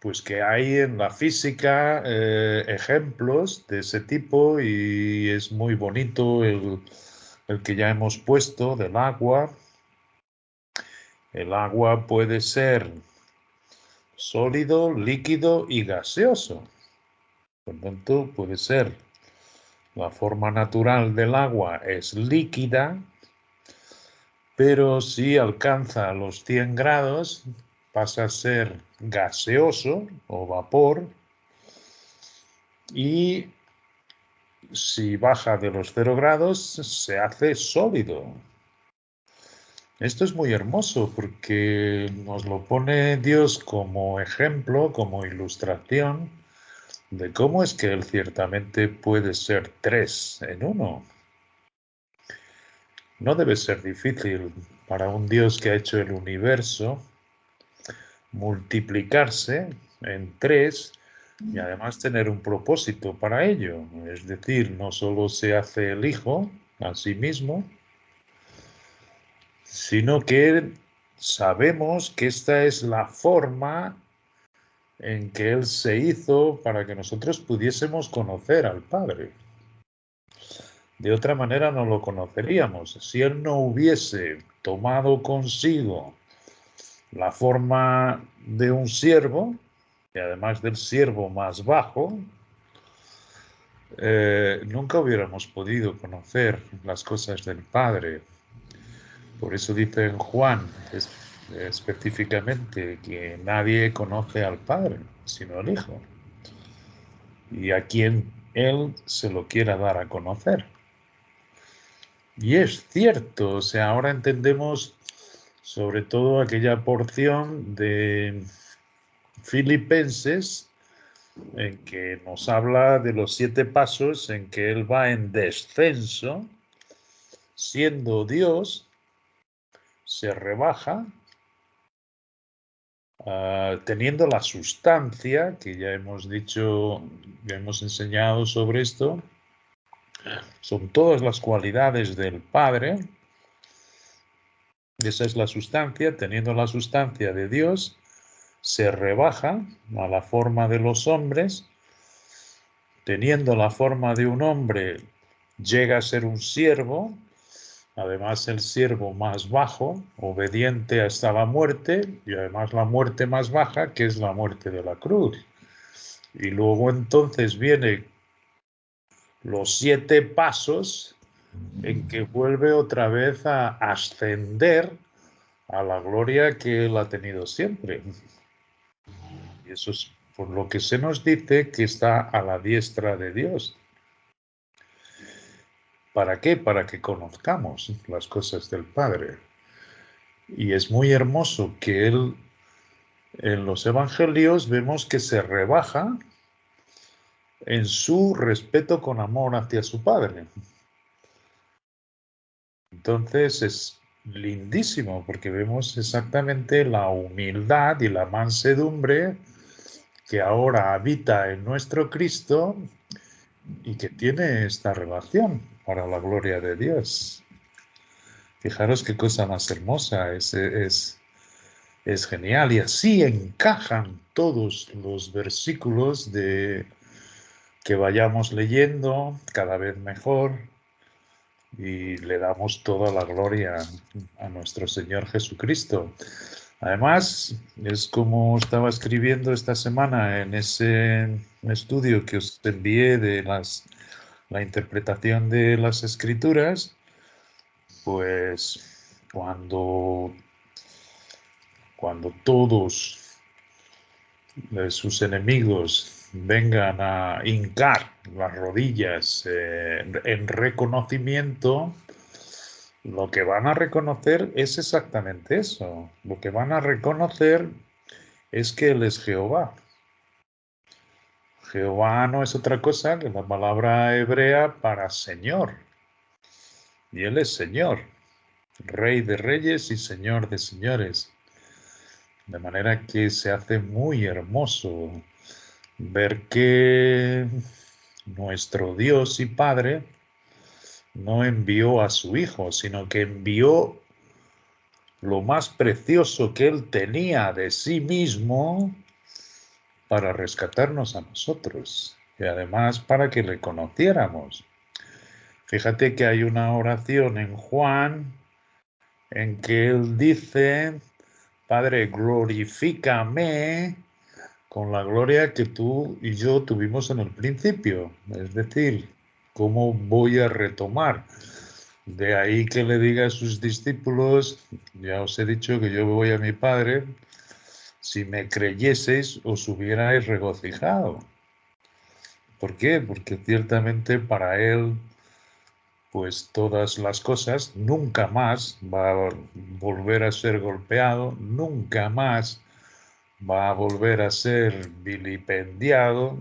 pues que hay en la física ejemplos de ese tipo y es muy bonito el que ya hemos puesto del agua. El agua puede ser sólido, líquido y gaseoso. Por tanto, puede ser la forma natural del agua es líquida, pero si alcanza los 100 grados, pasa a ser gaseoso o vapor, y si baja de los 0 grados, se hace sólido. Esto es muy hermoso porque nos lo pone Dios como ejemplo, como ilustración de cómo es que Él ciertamente puede ser 3 en 1. No debe ser difícil para un Dios que ha hecho el universo multiplicarse en 3 y además tener un propósito para ello. Es decir, no solo se hace el Hijo a sí mismo, sino que sabemos que esta es la forma en que Él se hizo para que nosotros pudiésemos conocer al Padre. De otra manera no lo conoceríamos. Si Él no hubiese tomado consigo la forma de un siervo, y además del siervo más bajo, nunca hubiéramos podido conocer las cosas del Padre. Por eso dice en Juan específicamente que nadie conoce al Padre, sino al Hijo, y a quien Él se lo quiera dar a conocer. Y es cierto, o sea, ahora entendemos sobre todo aquella porción de Filipenses en que nos habla de los 7 pasos en que Él va en descenso, siendo Dios, se rebaja, teniendo la sustancia, que ya hemos dicho, ya hemos enseñado sobre esto, son todas las cualidades del Padre. Esa es la sustancia, teniendo la sustancia de Dios, se rebaja a la forma de los hombres, teniendo la forma de un hombre, llega a ser un siervo, además el siervo más bajo, obediente hasta la muerte, y además la muerte más baja, que es la muerte de la cruz. Y luego entonces vienen los 7 pasos en que vuelve otra vez a ascender a la gloria que Él ha tenido siempre. Y eso es por lo que se nos dice que está a la diestra de Dios. ¿Para qué? Para que conozcamos las cosas del Padre. Y es muy hermoso que Él, en los evangelios, vemos que se rebaja en su respeto con amor hacia su Padre. Entonces es lindísimo porque vemos exactamente la humildad y la mansedumbre que ahora habita en nuestro Cristo y que tiene esta relación para la gloria de Dios. Fijaros qué cosa más hermosa, es genial, y así encajan todos los versículos de que vayamos leyendo cada vez mejor y le damos toda la gloria a nuestro Señor Jesucristo. Además, es como estaba escribiendo esta semana en ese estudio que os envié de la interpretación de las Escrituras, pues cuando todos sus enemigos vengan a hincar las rodillas en reconocimiento, lo que van a reconocer es exactamente eso. Lo que van a reconocer es que Él es Jehová. Jehová no es otra cosa que la palabra hebrea para Señor. Y Él es Señor, Rey de reyes y Señor de señores. De manera que se hace muy hermoso ver que nuestro Dios y Padre no envió a su Hijo, sino que envió lo más precioso que Él tenía de sí mismo para rescatarnos a nosotros y además para que le conociéramos. Fíjate que hay una oración en Juan en que Él dice: Padre, glorifícame con la gloria que tú y yo tuvimos en el principio. Es decir, ¿cómo voy a retomar De ahí que le diga a sus discípulos, ya os he dicho que yo voy a mi Padre, si me creyeseis os hubierais regocijado. ¿Por qué? Porque ciertamente para él, pues todas las cosas, nunca más va a volver a ser golpeado, nunca más va a volver a ser vilipendiado.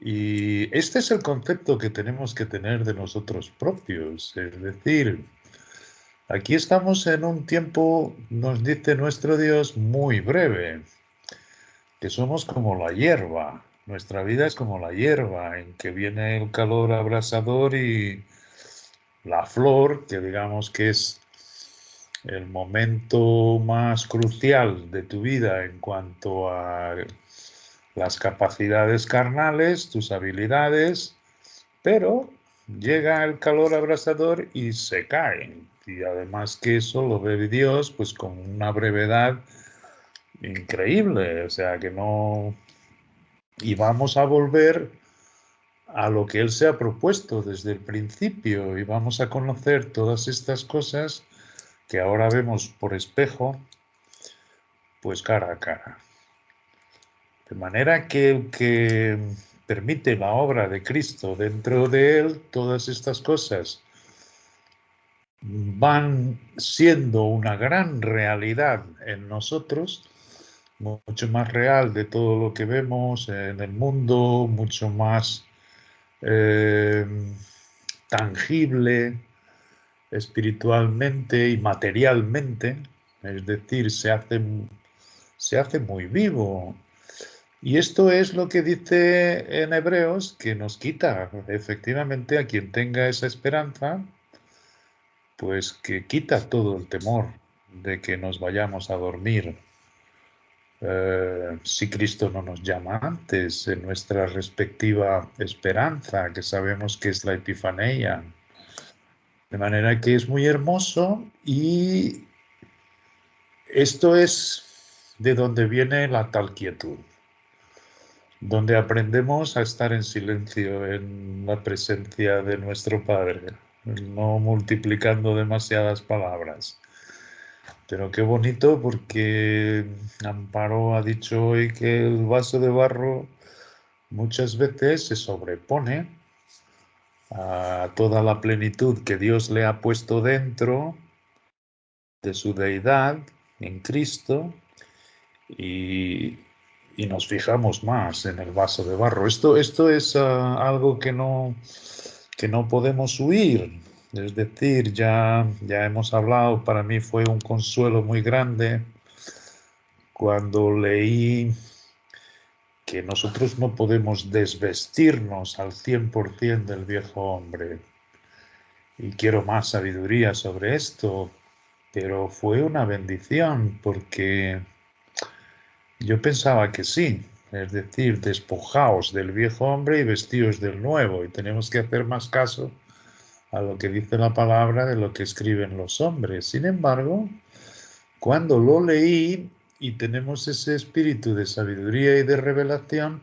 Y este es el concepto que tenemos que tener de nosotros propios, es decir, aquí estamos en un tiempo, nos dice nuestro Dios, muy breve, que somos como la hierba. Nuestra vida es como la hierba, en que viene el calor abrasador y la flor, que digamos que es el momento más crucial de tu vida en cuanto a las capacidades carnales, tus habilidades, pero llega el calor abrasador y se caen. Y además que eso lo ve Dios pues con una brevedad increíble, o sea que no... Y vamos a volver a lo que Él se ha propuesto desde el principio y vamos a conocer todas estas cosas que ahora vemos por espejo, pues cara a cara. De manera que el que permite la obra de Cristo dentro de Él, todas estas cosas van siendo una gran realidad en nosotros, mucho más real de todo lo que vemos en el mundo, mucho más eh, tangible espiritualmente y materialmente, es decir, se hace muy vivo. Y esto es lo que dice en Hebreos, que nos quita efectivamente a quien tenga esa esperanza, pues que quita todo el temor de que nos vayamos a dormir. Si Cristo no nos llama antes en nuestra respectiva esperanza, que sabemos que es la Epifanía. De manera que es muy hermoso y esto es de donde viene la tal quietud, donde aprendemos a estar en silencio en la presencia de nuestro Padre, no multiplicando demasiadas palabras. Pero qué bonito porque Amparo ha dicho hoy que el vaso de barro muchas veces se sobrepone a toda la plenitud que Dios le ha puesto dentro de su deidad en Cristo y, y nos fijamos más en el vaso de barro. Esto es algo que no podemos huir. Es decir, ya hemos hablado, para mí fue un consuelo muy grande cuando leí que nosotros no podemos desvestirnos al 100% del viejo hombre. Y quiero más sabiduría sobre esto, pero fue una bendición porque yo pensaba que sí, es decir, despojaos del viejo hombre y vestíos del nuevo, y tenemos que hacer más caso a lo que dice la palabra de lo que escriben los hombres. Sin embargo, cuando lo leí y tenemos ese espíritu de sabiduría y de revelación,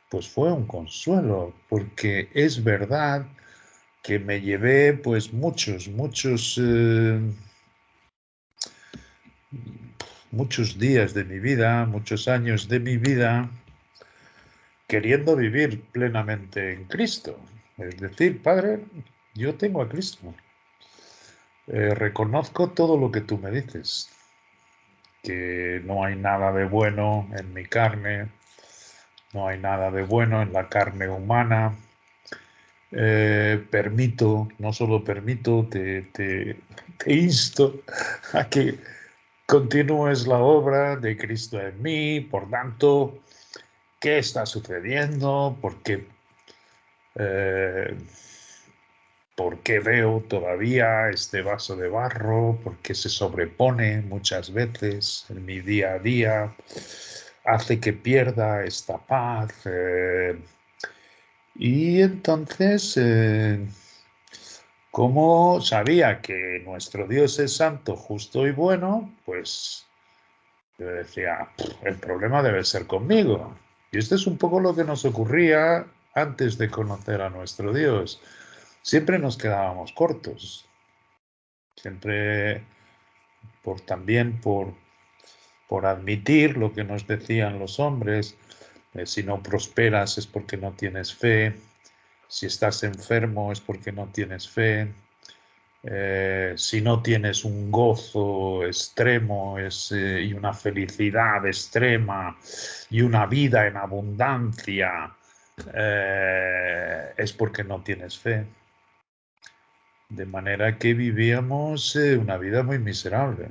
pues fue un consuelo, porque es verdad que me llevé pues muchos días de mi vida, muchos años de mi vida, queriendo vivir plenamente en Cristo. Es decir, Padre, yo tengo a Cristo. Reconozco todo lo que tú me dices, que no hay nada de bueno en mi carne, no hay nada de bueno en la carne humana. Permito, no solo permito, te insto a que continúes la obra de Cristo en mí. Por tanto, ¿qué está sucediendo? Eh, ¿Por qué veo todavía este vaso de barro? ¿Por qué se sobrepone muchas veces en mi día a día? Hace que pierda esta paz. Y entonces, como sabía que nuestro Dios es santo, justo y bueno, pues yo decía, el problema debe ser conmigo. Y esto es un poco lo que nos ocurría antes de conocer a nuestro Dios. siempre nos quedábamos cortos. Siempre también por admitir lo que nos decían los hombres, si no prosperas es porque no tienes fe, si estás enfermo es porque no tienes fe, si no tienes un gozo extremo y una felicidad extrema y una vida en abundancia, es porque no tienes fe. De manera que vivíamos una vida muy miserable.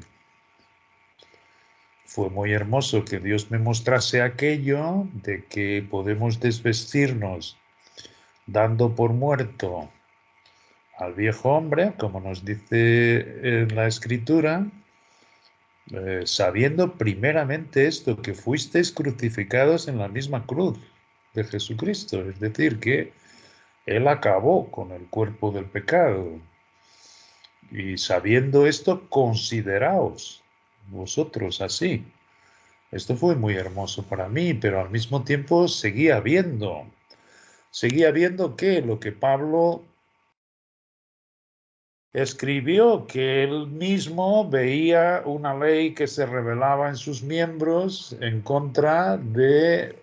Fue muy hermoso que Dios me mostrase aquello de que podemos desvestirnos dando por muerto al viejo hombre, como nos dice en la Escritura, sabiendo primeramente esto, que fuisteis crucificados en la misma cruz de Jesucristo, es decir, que Él acabó con el cuerpo del pecado. Y sabiendo esto, consideraos vosotros así. Esto fue muy hermoso para mí, pero al mismo tiempo seguía viendo que lo que Pablo escribió, que él mismo veía una ley que se revelaba en sus miembros en contra de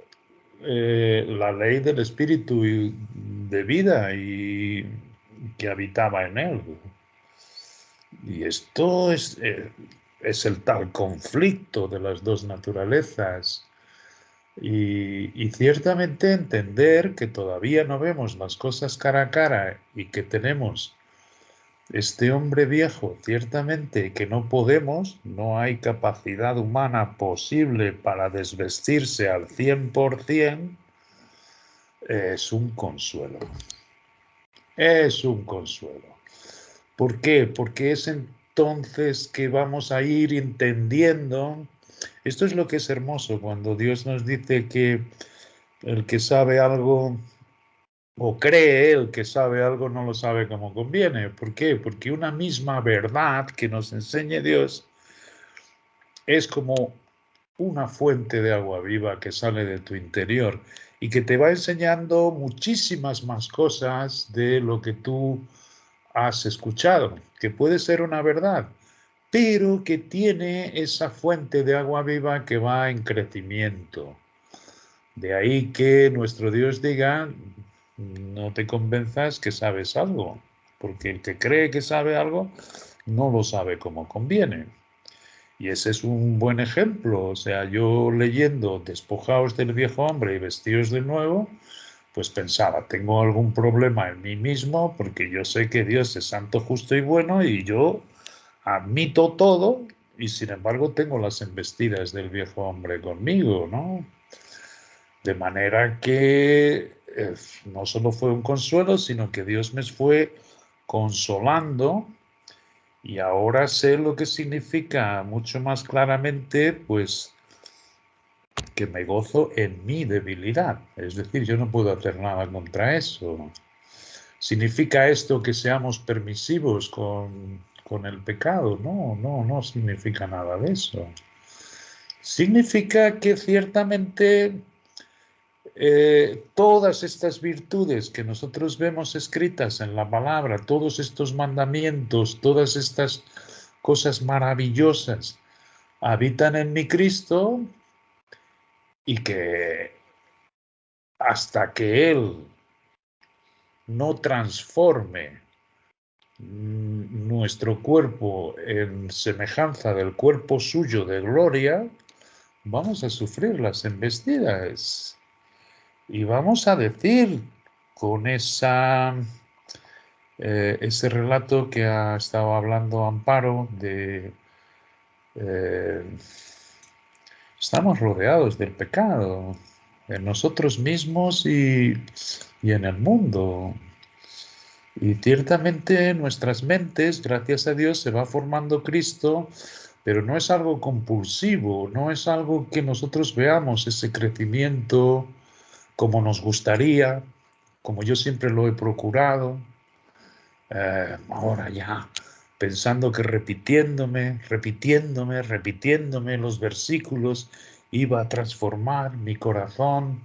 la ley del espíritu de vida y que habitaba en él. Y esto es el tal conflicto de las dos naturalezas. Y ciertamente entender que todavía no vemos las cosas cara a cara y que tenemos este hombre viejo, ciertamente que no podemos, no hay capacidad humana posible para desvestirse al 100%, es un consuelo. Es un consuelo. ¿Por qué? Porque es entonces que vamos a ir entendiendo. Esto es lo que es hermoso cuando Dios nos dice que el que sabe algo o cree el que sabe algo no lo sabe como conviene. ¿Por qué? Porque una misma verdad que nos enseñe Dios es como una fuente de agua viva que sale de tu interior y que te va enseñando muchísimas más cosas de lo que tú has escuchado, que puede ser una verdad, pero que tiene esa fuente de agua viva que va en crecimiento. De ahí que nuestro Dios diga, no te convenzas que sabes algo, porque el que cree que sabe algo no lo sabe como conviene. Y ese es un buen ejemplo. O sea, yo leyendo despojaos del viejo hombre y vestidos del nuevo, pues pensaba, tengo algún problema en mí mismo porque yo sé que Dios es santo, justo y bueno y yo admito todo y sin embargo tengo las embestidas del viejo hombre conmigo, ¿no? De manera que no solo fue un consuelo, sino que Dios me fue consolando y ahora sé lo que significa mucho más claramente, pues, que me gozo en mi debilidad. Es decir, yo no puedo hacer nada contra eso. ¿Significa esto que seamos permisivos con el pecado? No, no significa nada de eso. Significa que ciertamente todas estas virtudes que nosotros vemos escritas en la palabra, todos estos mandamientos, todas estas cosas maravillosas, habitan en mi Cristo y que hasta que Él no transforme nuestro cuerpo en semejanza del cuerpo suyo de gloria, vamos a sufrir las embestidas. Y vamos a decir con ese relato que ha estado hablando Amparo de estamos rodeados del pecado en nosotros mismos y en el mundo. Y ciertamente en nuestras mentes, gracias a Dios, se va formando Cristo, pero no es algo compulsivo, no es algo que nosotros veamos ese crecimiento como nos gustaría, como yo siempre lo he procurado. Ahora ya, pensando que repitiéndome los versículos, iba a transformar mi corazón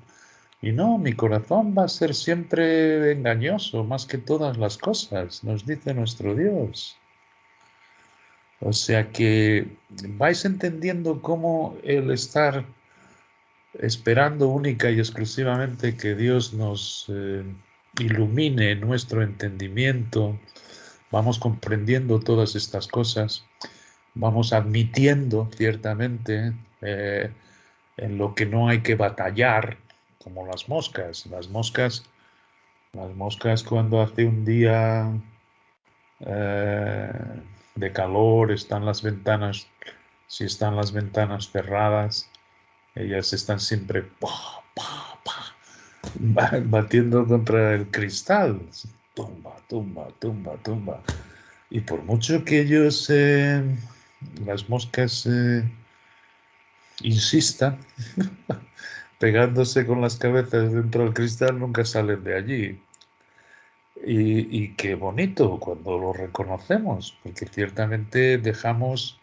Y no, mi corazón va a ser siempre engañoso más que todas las cosas, nos dice nuestro Dios. O sea que vais entendiendo cómo el estar esperando única y exclusivamente que Dios nos ilumine nuestro entendimiento, vamos comprendiendo todas estas cosas, vamos admitiendo ciertamente en lo que no hay que batallar, como las moscas. Las moscas cuando hace un día eh, de calor, están las ventanas, si están las ventanas cerradas, ellas están siempre batiendo contra el cristal. Tumba, tumba, tumba, tumba. Y por mucho que ellos, las moscas, insistan, pegándose con las cabezas dentro del cristal, nunca salen de allí. Y qué bonito cuando lo reconocemos, porque ciertamente dejamos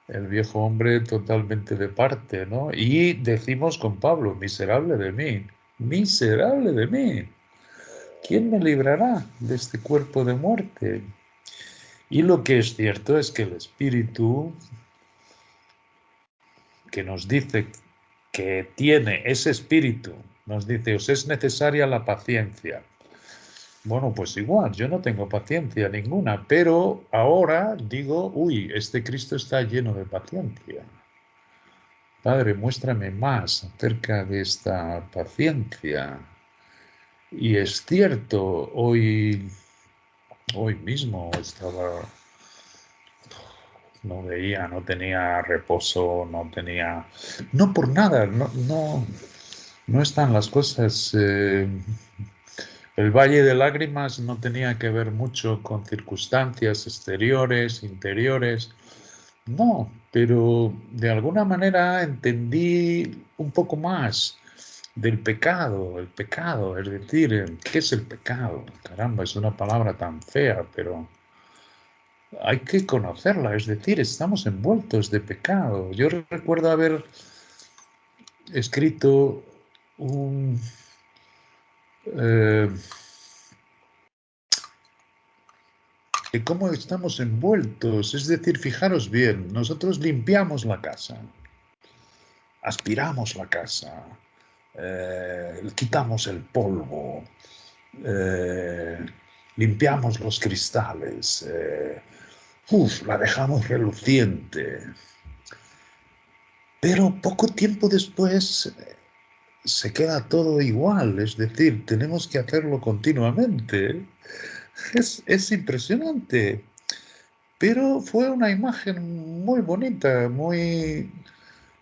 el viejo hombre totalmente de parte, ¿no? Y decimos con Pablo, miserable de mí, ¿quién me librará de este cuerpo de muerte? Y lo que es cierto es que el Espíritu que nos dice que tiene ese Espíritu, nos dice, os es necesaria la paciencia. Bueno, pues igual, yo no tengo paciencia ninguna, pero ahora digo, uy, este Cristo está lleno de paciencia. Padre, muéstrame más acerca de esta paciencia. Y es cierto, hoy mismo estaba, no veía, no tenía reposo, no por nada, no están las cosas. El Valle de Lágrimas no tenía que ver mucho con circunstancias exteriores, interiores, no, pero de alguna manera entendí un poco más del pecado, el pecado, es decir, ¿qué es el pecado? Caramba, es una palabra tan fea, pero hay que conocerla, es decir, estamos envueltos de pecado. Yo recuerdo haber escrito un... eh, de cómo estamos envueltos. Es decir, fijaros bien, nosotros limpiamos la casa, aspiramos la casa, quitamos el polvo, eh, limpiamos los cristales, la dejamos reluciente. Pero poco tiempo después se queda todo igual, es decir, tenemos que hacerlo continuamente. Es impresionante. Pero fue una imagen muy bonita, muy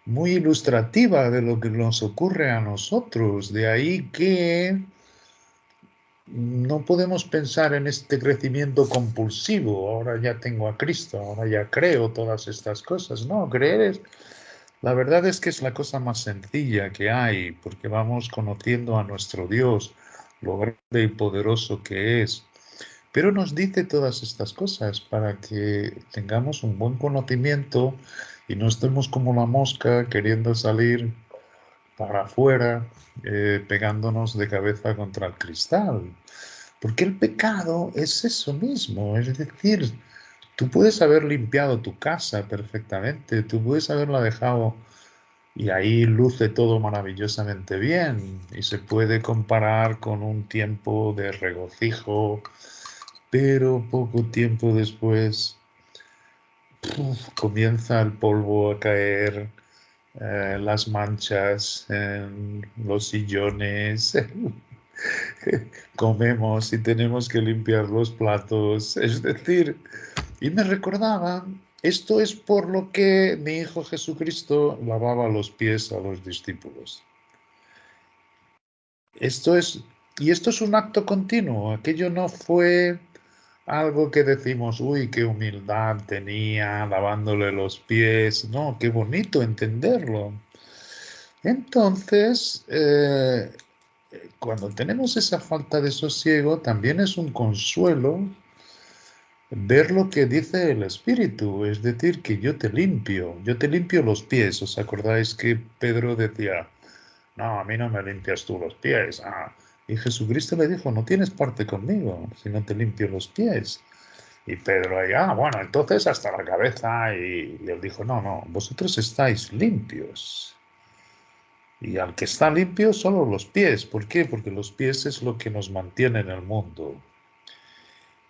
ilustrativa de lo que nos ocurre a nosotros. De ahí que no podemos pensar en este crecimiento compulsivo. Ahora ya tengo a Cristo, ahora ya creo todas estas cosas. No, la verdad es que es la cosa más sencilla que hay, porque vamos conociendo a nuestro Dios, lo grande y poderoso que es. Pero nos dice todas estas cosas para que tengamos un buen conocimiento y no estemos como la mosca queriendo salir para afuera, pegándonos de cabeza contra el cristal. Porque el pecado es eso mismo, es decir, tú puedes haber limpiado tu casa perfectamente, tú puedes haberla dejado y ahí luce todo maravillosamente bien y se puede comparar con un tiempo de regocijo, pero poco tiempo después comienza el polvo a caer, las manchas en los sillones, comemos y tenemos que limpiar los platos, es decir, y me recordaba, esto es por lo que mi Hijo Jesucristo lavaba los pies a los discípulos. Esto es, y esto es un acto continuo, aquello no fue algo que decimos, uy, qué humildad tenía lavándole los pies. No, qué bonito entenderlo. Entonces, cuando tenemos esa falta de sosiego, también es un consuelo ver lo que dice el Espíritu, es decir, que yo te limpio los pies. ¿Os acordáis que Pedro decía, no, a mí no me limpias tú los pies. Ah. Y Jesucristo le dijo, no tienes parte conmigo si no te limpio los pies. Y Pedro ahí, bueno, entonces hasta la cabeza. Y él dijo, no, no, vosotros estáis limpios. Y al que está limpio, solo los pies. ¿Por qué? Porque los pies es lo que nos mantiene en el mundo.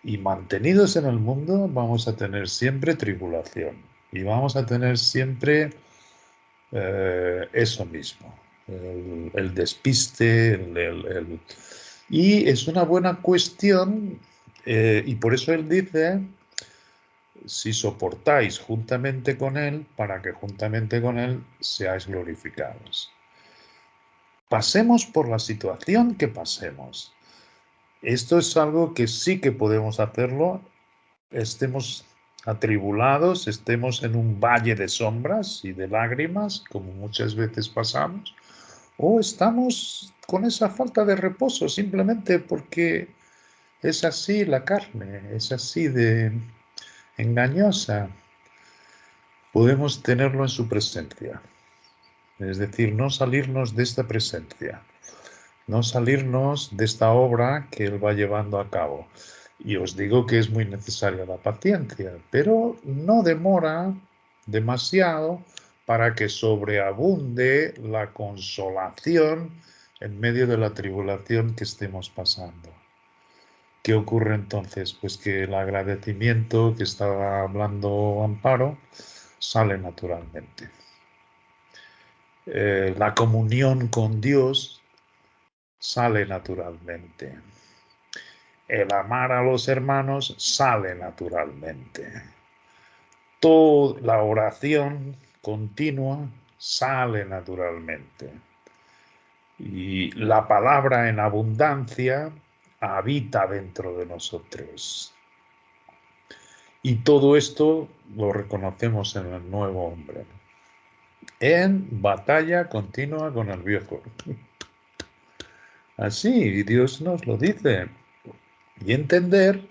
Y mantenidos en el mundo vamos a tener siempre tribulación. Y vamos a tener siempre eso mismo. El despiste, y es una buena cuestión, y por eso él dice, si soportáis juntamente con él, para que juntamente con él seáis glorificados. Pasemos por la situación que pasemos. Esto es algo que sí que podemos hacerlo, estemos atribulados, estemos en un valle de sombras y de lágrimas, como muchas veces pasamos, o estamos con esa falta de reposo simplemente porque es así la carne, es así de engañosa. Podemos tenerlo en su presencia, es decir, no salirnos de esta presencia, no salirnos de esta obra que Él va llevando a cabo. Y os digo que es muy necesaria la paciencia, pero no demora demasiado para que sobreabunde la consolación en medio de la tribulación que estemos pasando. ¿Qué ocurre entonces? Pues que el agradecimiento que estaba hablando Amparo sale naturalmente. La comunión con Dios sale naturalmente. El amar a los hermanos sale naturalmente. Toda la oración continua sale naturalmente. Y la palabra en abundancia habita dentro de nosotros. Y todo esto lo reconocemos en el nuevo hombre, en batalla continua con el viejo. Así, Dios nos lo dice. Y entender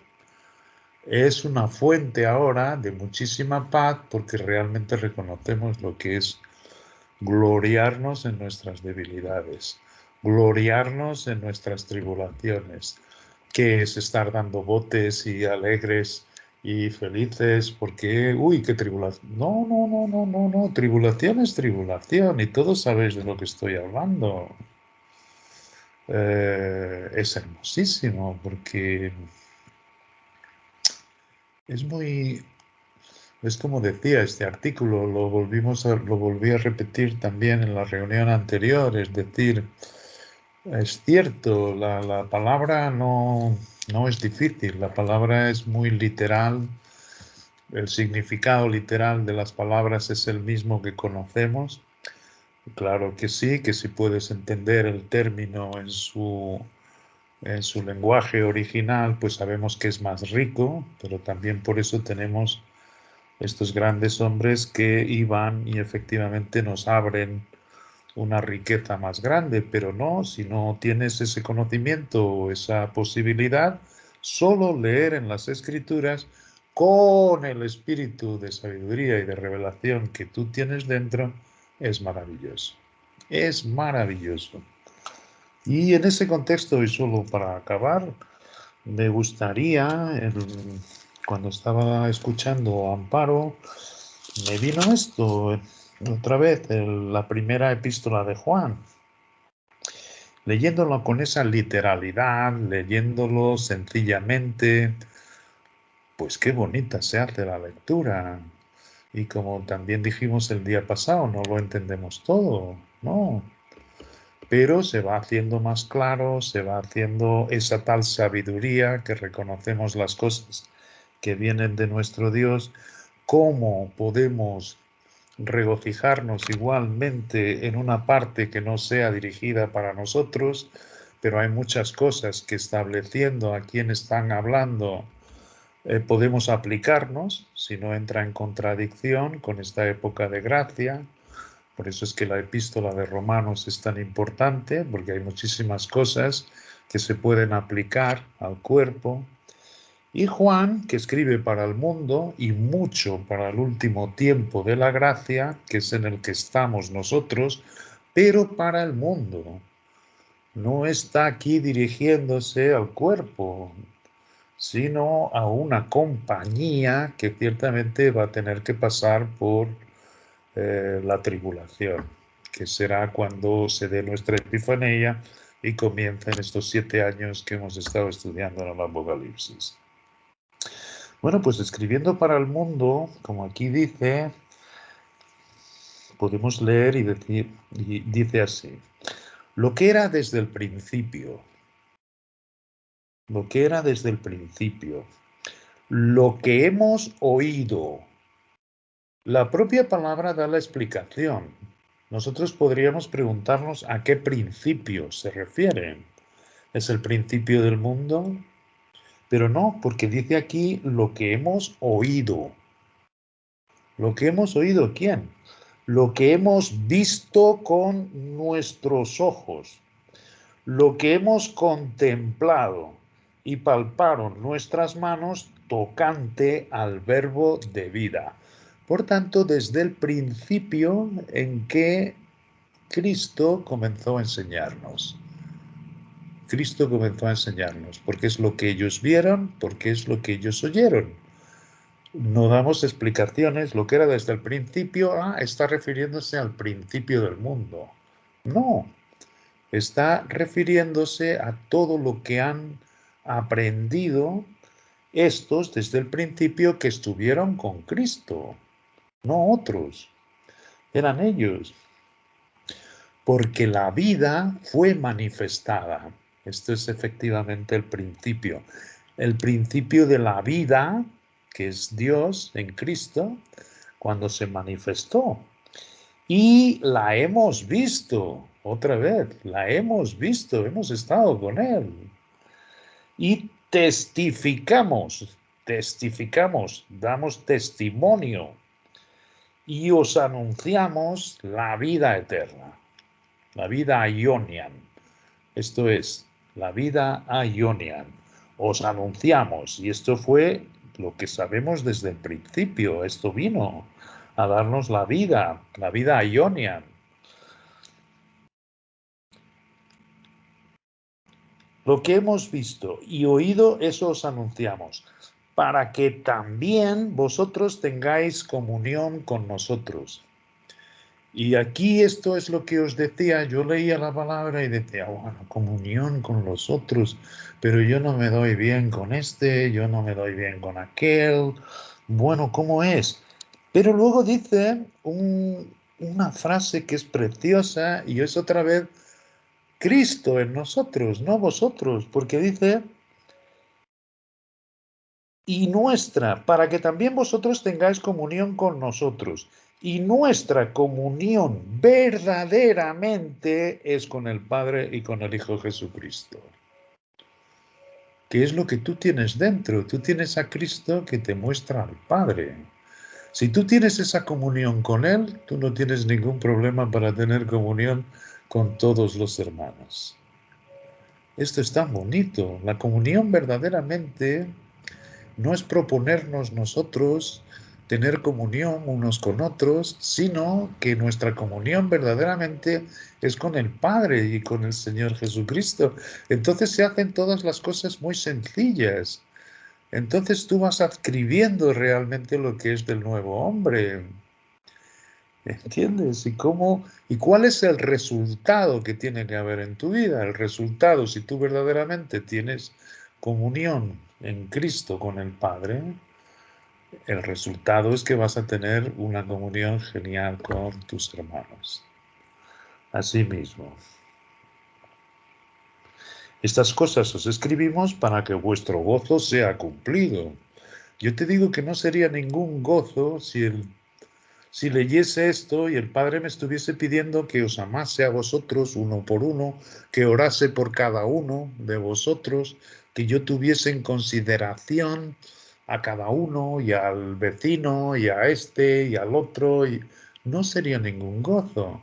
es una fuente ahora de muchísima paz porque realmente reconocemos lo que es gloriarnos en nuestras debilidades, gloriarnos en nuestras tribulaciones, que es estar dando botes y alegres y felices porque, uy, qué tribulación. No, no, no, no, no, no, tribulación es tribulación y todos sabéis de lo que estoy hablando. Es hermosísimo porque es muy, es como decía este artículo, lo volví a repetir también en la reunión anterior, es decir, es cierto, la palabra no es difícil, la palabra es muy literal, el significado literal de las palabras es el mismo que conocemos. Claro que sí, que si puedes entender el término en su lenguaje original, pues sabemos que es más rico, pero también por eso tenemos estos grandes hombres que iban y efectivamente nos abren una riqueza más grande, pero no, si no tienes ese conocimiento o esa posibilidad, solo leer en las escrituras con el espíritu de sabiduría y de revelación que tú tienes dentro es maravilloso. Es maravilloso. Y en ese contexto, y solo para acabar, me gustaría, cuando estaba escuchando a Amparo, me vino esto otra vez, la primera epístola de Juan, leyéndolo con esa literalidad, leyéndolo sencillamente, pues qué bonita se hace la lectura. Y como también dijimos el día pasado, no lo entendemos todo, ¿no? Pero se va haciendo más claro, se va haciendo esa tal sabiduría que reconocemos las cosas que vienen de nuestro Dios, cómo podemos regocijarnos igualmente en una parte que no sea dirigida para nosotros, pero hay muchas cosas que estableciendo a quien están hablando podemos aplicarnos si no entra en contradicción con esta época de gracia. Por eso es que la epístola de Romanos es tan importante, porque hay muchísimas cosas que se pueden aplicar al cuerpo. Y Juan, que escribe para el mundo y mucho para el último tiempo de la gracia, que es en el que estamos nosotros, pero para el mundo. No está aquí dirigiéndose al cuerpo, sino a una compañía que ciertamente va a tener que pasar por la tribulación, que será cuando se dé nuestra epifanía y comiencen estos 7 años que hemos estado estudiando en el Apocalipsis. Bueno, pues escribiendo para el mundo, como aquí dice, podemos leer y decir, y dice así: lo que era desde el principio, lo que era desde el principio, lo que hemos oído. La propia palabra da la explicación. Nosotros podríamos preguntarnos a qué principio se refiere. ¿Es el principio del mundo? Pero no, porque dice aquí lo que hemos oído. ¿Lo que hemos oído quién? Lo que hemos visto con nuestros ojos. Lo que hemos contemplado y palparon nuestras manos tocante al verbo de vida. Por tanto, desde el principio en que Cristo comenzó a enseñarnos. Cristo comenzó a enseñarnos, porque es lo que ellos vieron, porque es lo que ellos oyeron. No damos explicaciones, lo que era desde el principio, está refiriéndose al principio del mundo. No, está refiriéndose a todo lo que han aprendido estos desde el principio que estuvieron con Cristo, no otros, eran ellos. Porque la vida fue manifestada. Esto es efectivamente el principio de la vida, que es Dios en Cristo, cuando se manifestó. Y la hemos visto, otra vez, la hemos visto, hemos estado con Él. Y testificamos, damos testimonio y os anunciamos la vida eterna, la vida aionian. Esto es, la vida aionian. Os anunciamos, y esto fue lo que sabemos desde el principio, esto vino a darnos la vida aionian. Lo que hemos visto y oído, eso os anunciamos, para que también vosotros tengáis comunión con nosotros. Y aquí esto es lo que os decía, yo leía la palabra y decía, bueno, comunión con los otros, pero yo no me doy bien con este, yo no me doy bien con aquel, bueno, ¿cómo es? Pero luego dice una frase que es preciosa y es otra vez Cristo en nosotros, no vosotros, porque dice, y nuestra, para que también vosotros tengáis comunión con nosotros. Y nuestra comunión verdaderamente es con el Padre y con el Hijo Jesucristo. ¿Qué es lo que tú tienes dentro? Tú tienes a Cristo que te muestra al Padre. Si tú tienes esa comunión con Él, tú no tienes ningún problema para tener comunión con todos los hermanos. Esto es tan bonito. La comunión verdaderamente no es proponernos nosotros tener comunión unos con otros, sino que nuestra comunión verdaderamente es con el Padre y con el Señor Jesucristo. Entonces se hacen todas las cosas muy sencillas. Entonces tú vas adscribiendo realmente lo que es del nuevo hombre. ¿Entiendes? ¿Y cuál es el resultado que tiene que haber en tu vida? El resultado, si tú verdaderamente tienes comunión en Cristo con el Padre, el resultado es que vas a tener una comunión genial con tus hermanos. Asimismo, estas cosas os escribimos para que vuestro gozo sea cumplido. Yo te digo que no sería ningún gozo si leyese esto y el Padre me estuviese pidiendo que os amase a vosotros uno por uno, que orase por cada uno de vosotros, que yo tuviese en consideración a cada uno y al vecino y a este y al otro. No sería ningún gozo.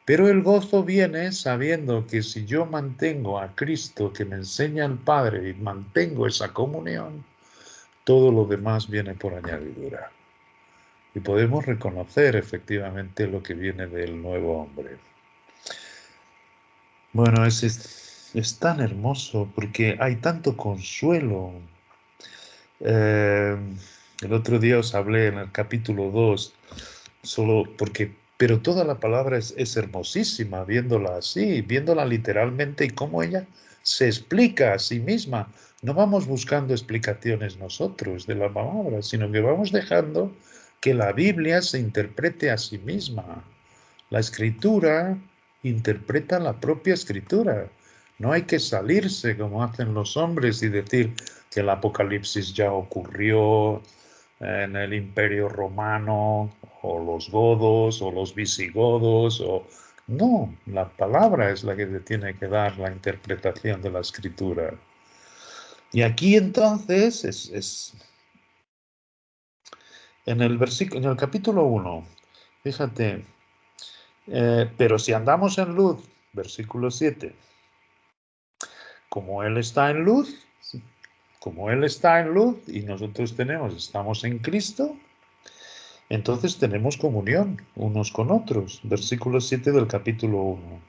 Pero el gozo viene sabiendo que si yo mantengo a Cristo que me enseña el Padre y mantengo esa comunión, todo lo demás viene por añadidura. Y podemos reconocer efectivamente lo que viene del nuevo hombre. Bueno, es tan hermoso porque hay tanto consuelo. Eh, el otro día os hablé en el capítulo 2 solo porque, pero toda la palabra es hermosísima, viéndola así, viéndola literalmente y cómo ella se explica a sí misma. No vamos buscando explicaciones nosotros de la palabra, sino que vamos dejando que la Biblia se interprete a sí misma. La escritura interpreta la propia escritura. No hay que salirse como hacen los hombres y decir que el Apocalipsis ya ocurrió en el Imperio Romano, o los godos, o los visigodos, o... No, la palabra es la que te tiene que dar la interpretación de la escritura. Y aquí entonces en el versículo, en el capítulo 1, fíjate, pero si andamos en luz, versículo 7, como Él está en luz, como Él está en luz y nosotros estamos en Cristo, entonces tenemos comunión unos con otros. Versículo 7 del capítulo 1.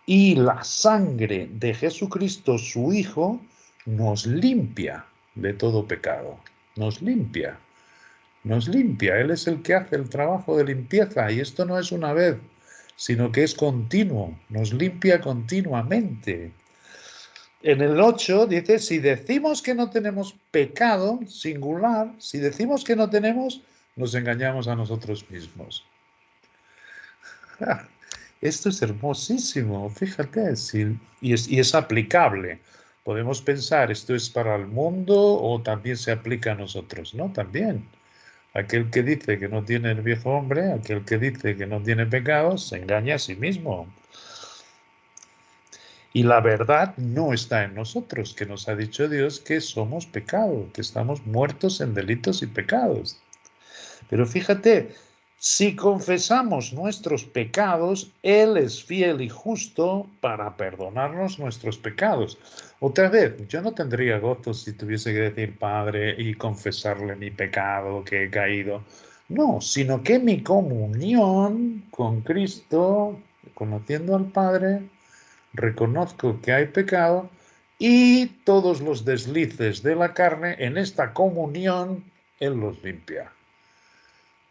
Y la sangre de Jesucristo, su Hijo, nos limpia de todo pecado. Nos limpia. Nos limpia. Él es el que hace el trabajo de limpieza. Y esto no es una vez, sino que es continuo. Nos limpia continuamente. En el 8 dice, si decimos que no tenemos pecado, singular, si decimos que no tenemos, nos engañamos a nosotros mismos. Esto es hermosísimo, fíjate, y es aplicable. Podemos pensar, esto es para el mundo o también se aplica a nosotros, ¿no? También. Aquel que dice que no tiene el viejo hombre, aquel que dice que no tiene pecados, se engaña a sí mismo. Y la verdad no está en nosotros, que nos ha dicho Dios que somos pecado, que estamos muertos en delitos y pecados. Pero fíjate, si confesamos nuestros pecados, Él es fiel y justo para perdonarnos nuestros pecados. Otra vez, yo no tendría gozo si tuviese que decir Padre y confesarle mi pecado que he caído. No, sino que mi comunión con Cristo, conociendo al Padre, reconozco que hay pecado y todos los deslices de la carne en esta comunión Él los limpia.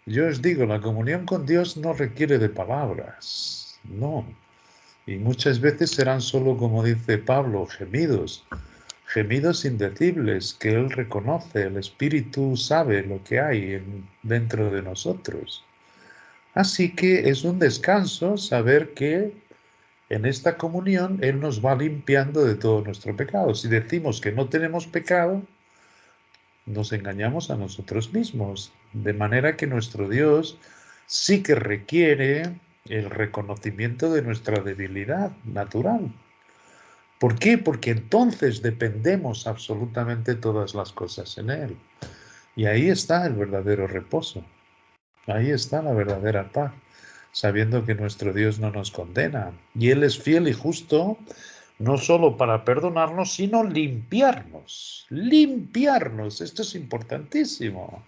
Yo os digo, la comunión con Dios no requiere de palabras, no. Y muchas veces serán solo, como dice Pablo, gemidos, gemidos indecibles que Él reconoce, el Espíritu sabe lo que hay dentro de nosotros. Así que es un descanso saber que en esta comunión Él nos va limpiando de todo nuestro pecado. Si decimos que no tenemos pecado, nos engañamos a nosotros mismos, de manera que nuestro Dios sí que requiere el reconocimiento de nuestra debilidad natural. ¿Por qué? Porque entonces dependemos absolutamente todas las cosas en Él. Y ahí está el verdadero reposo. Ahí está la verdadera paz, sabiendo que nuestro Dios no nos condena. Y Él es fiel y justo no solo para perdonarnos, sino limpiarnos. Limpiarnos, esto es importantísimo.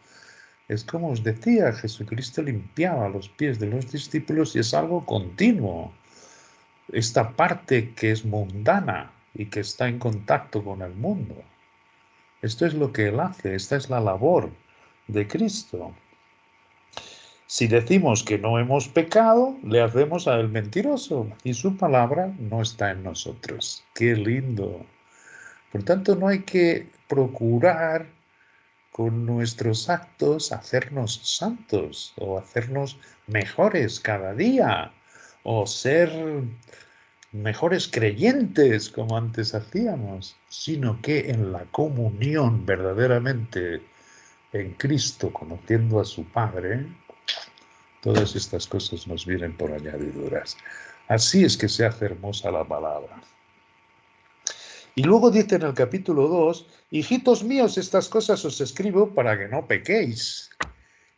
Es como os decía, Jesucristo limpiaba los pies de los discípulos y es algo continuo. Esta parte que es mundana y que está en contacto con el mundo. Esto es lo que Él hace, esta es la labor de Cristo. Si decimos que no hemos pecado, le hacemos a Él mentiroso y su palabra no está en nosotros. ¡Qué lindo! Por tanto, no hay que procurar con nuestros actos hacernos santos o hacernos mejores cada día o ser mejores creyentes como antes hacíamos, sino que en la comunión verdaderamente en Cristo, conociendo a su Padre, todas estas cosas nos vienen por añadiduras. Así es que se hace hermosa la palabra. Y luego dice en el capítulo 2, hijitos míos, estas cosas os escribo para que no pequéis.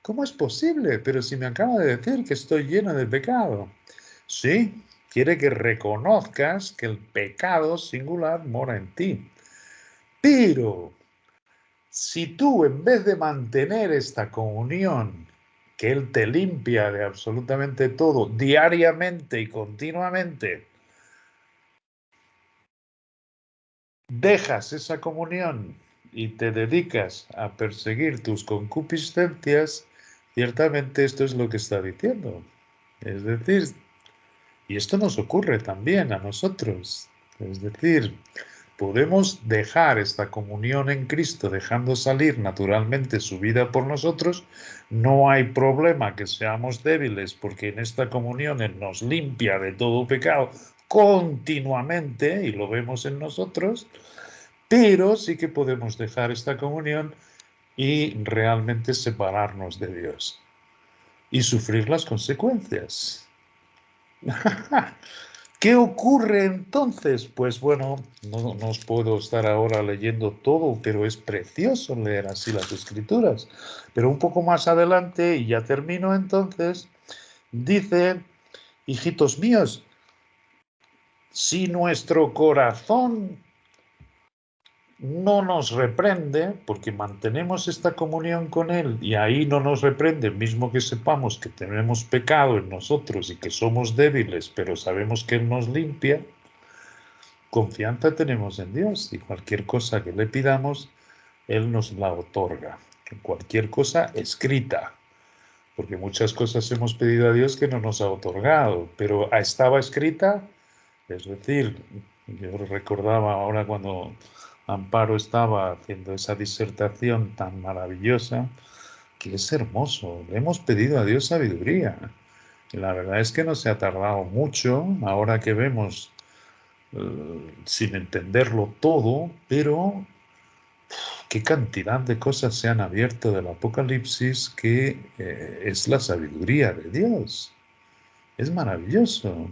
¿Cómo es posible? Pero si me acaba de decir que estoy lleno de pecado. Sí, quiere que reconozcas que el pecado singular mora en ti. Pero si tú, en vez de mantener esta comunión, que Él te limpia de absolutamente todo, diariamente y continuamente, dejas esa comunión y te dedicas a perseguir tus concupiscencias, ciertamente esto es lo que está diciendo. Es decir, y esto nos ocurre también a nosotros. Es decir, podemos dejar esta comunión en Cristo, dejando salir naturalmente su vida por nosotros. No hay problema que seamos débiles, porque en esta comunión Él nos limpia de todo pecado continuamente, y lo vemos en nosotros, pero sí que podemos dejar esta comunión y realmente separarnos de Dios y sufrir las consecuencias. ¿Qué ocurre entonces? Pues bueno, no os puedo estar ahora leyendo todo, pero es precioso leer así las Escrituras. Pero un poco más adelante, y ya termino entonces, dice, hijitos míos, si nuestro corazón no nos reprende, porque mantenemos esta comunión con Él y ahí no nos reprende, mismo que sepamos que tenemos pecado en nosotros y que somos débiles, pero sabemos que Él nos limpia, confianza tenemos en Dios y cualquier cosa que le pidamos, Él nos la otorga. Cualquier cosa escrita, porque muchas cosas hemos pedido a Dios que no nos ha otorgado, pero estaba escrita, es decir, yo recordaba ahora cuando Amparo estaba haciendo esa disertación tan maravillosa, que es hermoso. Le hemos pedido a Dios sabiduría. Y la verdad es que no se ha tardado mucho, ahora que vemos sin entenderlo todo, pero qué cantidad de cosas se han abierto del Apocalipsis que es la sabiduría de Dios. Es maravilloso.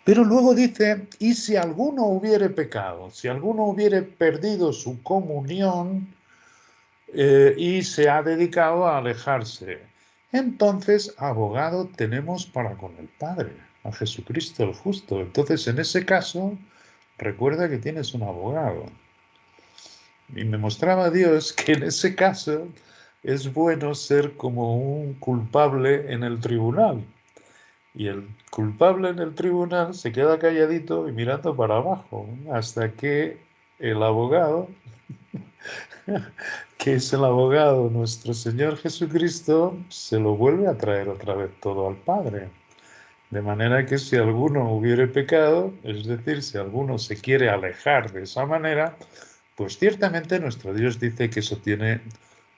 Pero luego dice, y si alguno hubiere pecado, si alguno hubiere perdido su comunión y se ha dedicado a alejarse, entonces abogado tenemos para con el Padre, a Jesucristo el justo. Entonces en ese caso, recuerda que tienes un abogado. Y me mostraba Dios que en ese caso es bueno ser como un culpable en el tribunal. Y el culpable en el tribunal se queda calladito y mirando para abajo, hasta que el abogado, que es el abogado nuestro Señor Jesucristo, se lo vuelve a traer otra vez todo al Padre. De manera que si alguno hubiere pecado, es decir, si alguno se quiere alejar de esa manera, pues ciertamente nuestro Dios dice que eso tiene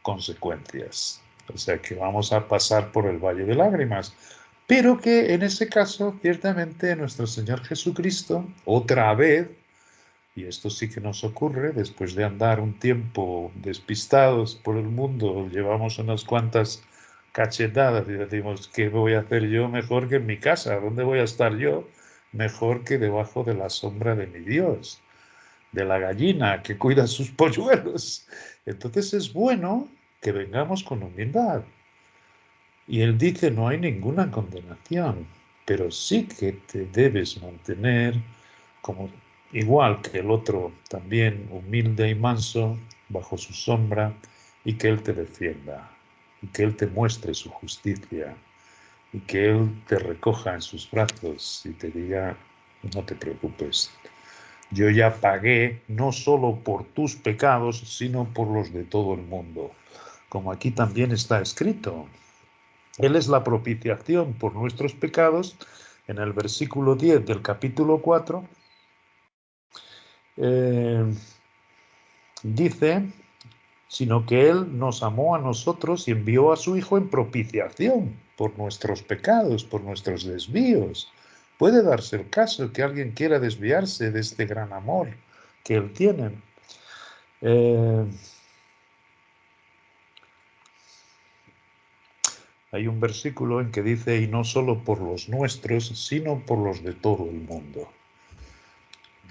consecuencias. O sea que vamos a pasar por el valle de lágrimas. Pero que en ese caso, ciertamente nuestro Señor Jesucristo, otra vez, y esto sí que nos ocurre, después de andar un tiempo despistados por el mundo, llevamos unas cuantas cachetadas y decimos, ¿qué voy a hacer yo mejor que en mi casa? ¿Dónde voy a estar yo mejor que debajo de la sombra de mi Dios? De la gallina que cuida sus polluelos. Entonces es bueno que vengamos con humildad. Y él dice, no hay ninguna condenación, pero sí que te debes mantener como igual que el otro, también humilde y manso, bajo su sombra, y que Él te defienda, y que Él te muestre su justicia, y que Él te recoja en sus brazos y te diga, no te preocupes, yo ya pagué no solo por tus pecados, sino por los de todo el mundo, como aquí también está escrito. Él es la propiciación por nuestros pecados. En el versículo 10 del capítulo 4 dice, sino que Él nos amó a nosotros y envió a su Hijo en propiciación por nuestros pecados, por nuestros desvíos. Puede darse el caso que alguien quiera desviarse de este gran amor que Él tiene. Hay un versículo en que dice, y no solo por los nuestros, sino por los de todo el mundo.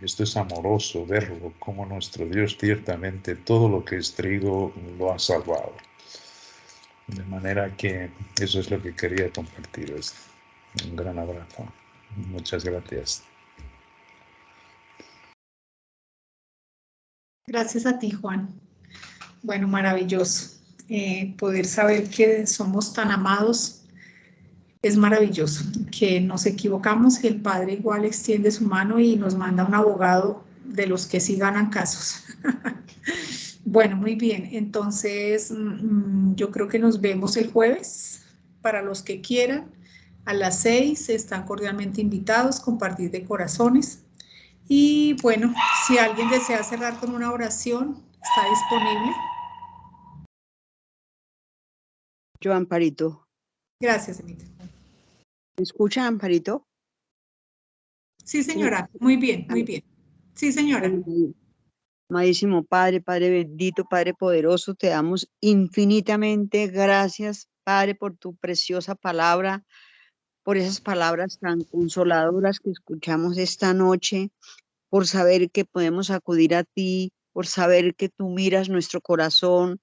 Esto es amoroso verlo, como nuestro Dios ciertamente todo lo que es trigo lo ha salvado. De manera que eso es lo que quería compartiros. Un gran abrazo. Muchas gracias. Gracias a ti, Juan. Bueno, maravilloso. Poder saber que somos tan amados es maravilloso, que nos equivocamos y el Padre igual extiende su mano y nos manda un abogado de los que sí ganan casos. Bueno, muy bien. Entonces, yo creo que nos vemos el jueves. Para los que quieran, a las 6 están cordialmente invitados, compartir de corazones. Y bueno, si alguien desea cerrar con una oración, está disponible. Yo, Amparito. Gracias, Emita. ¿Me escucha, Amparito? Sí, señora. Muy bien, muy bien. Sí, señora. Amadísimo Padre, Padre bendito, Padre poderoso, te damos infinitamente gracias, Padre, por tu preciosa palabra, por esas palabras tan consoladoras que escuchamos esta noche, por saber que podemos acudir a ti, por saber que tú miras nuestro corazón,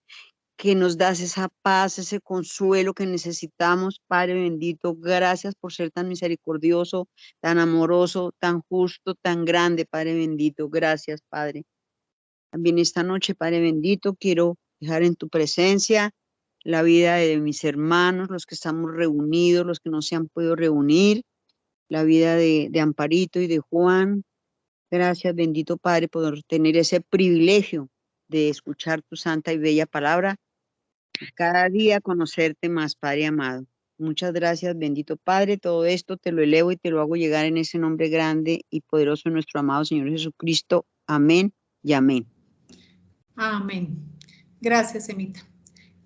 que nos das esa paz, ese consuelo que necesitamos, Padre bendito. Gracias por ser tan misericordioso, tan amoroso, tan justo, tan grande, Padre bendito. Gracias, Padre. También esta noche, Padre bendito, quiero dejar en tu presencia la vida de mis hermanos, los que estamos reunidos, los que no se han podido reunir, la vida de Amparito y de Juan. Gracias, bendito Padre, por tener ese privilegio de escuchar tu santa y bella palabra. Cada día conocerte más, Padre amado. Muchas gracias, bendito Padre. Todo esto te lo elevo y te lo hago llegar en ese nombre grande y poderoso de nuestro amado Señor Jesucristo. Amén y amén. Amén. Gracias, Emita.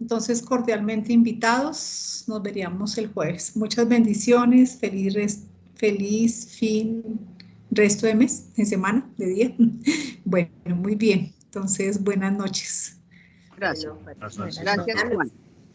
Entonces, cordialmente invitados, nos veríamos el jueves. Muchas bendiciones, feliz resto de mes, de semana, de día. Bueno, muy bien. Entonces, buenas noches. Gracias. Buenas noches. Gracias, Juan.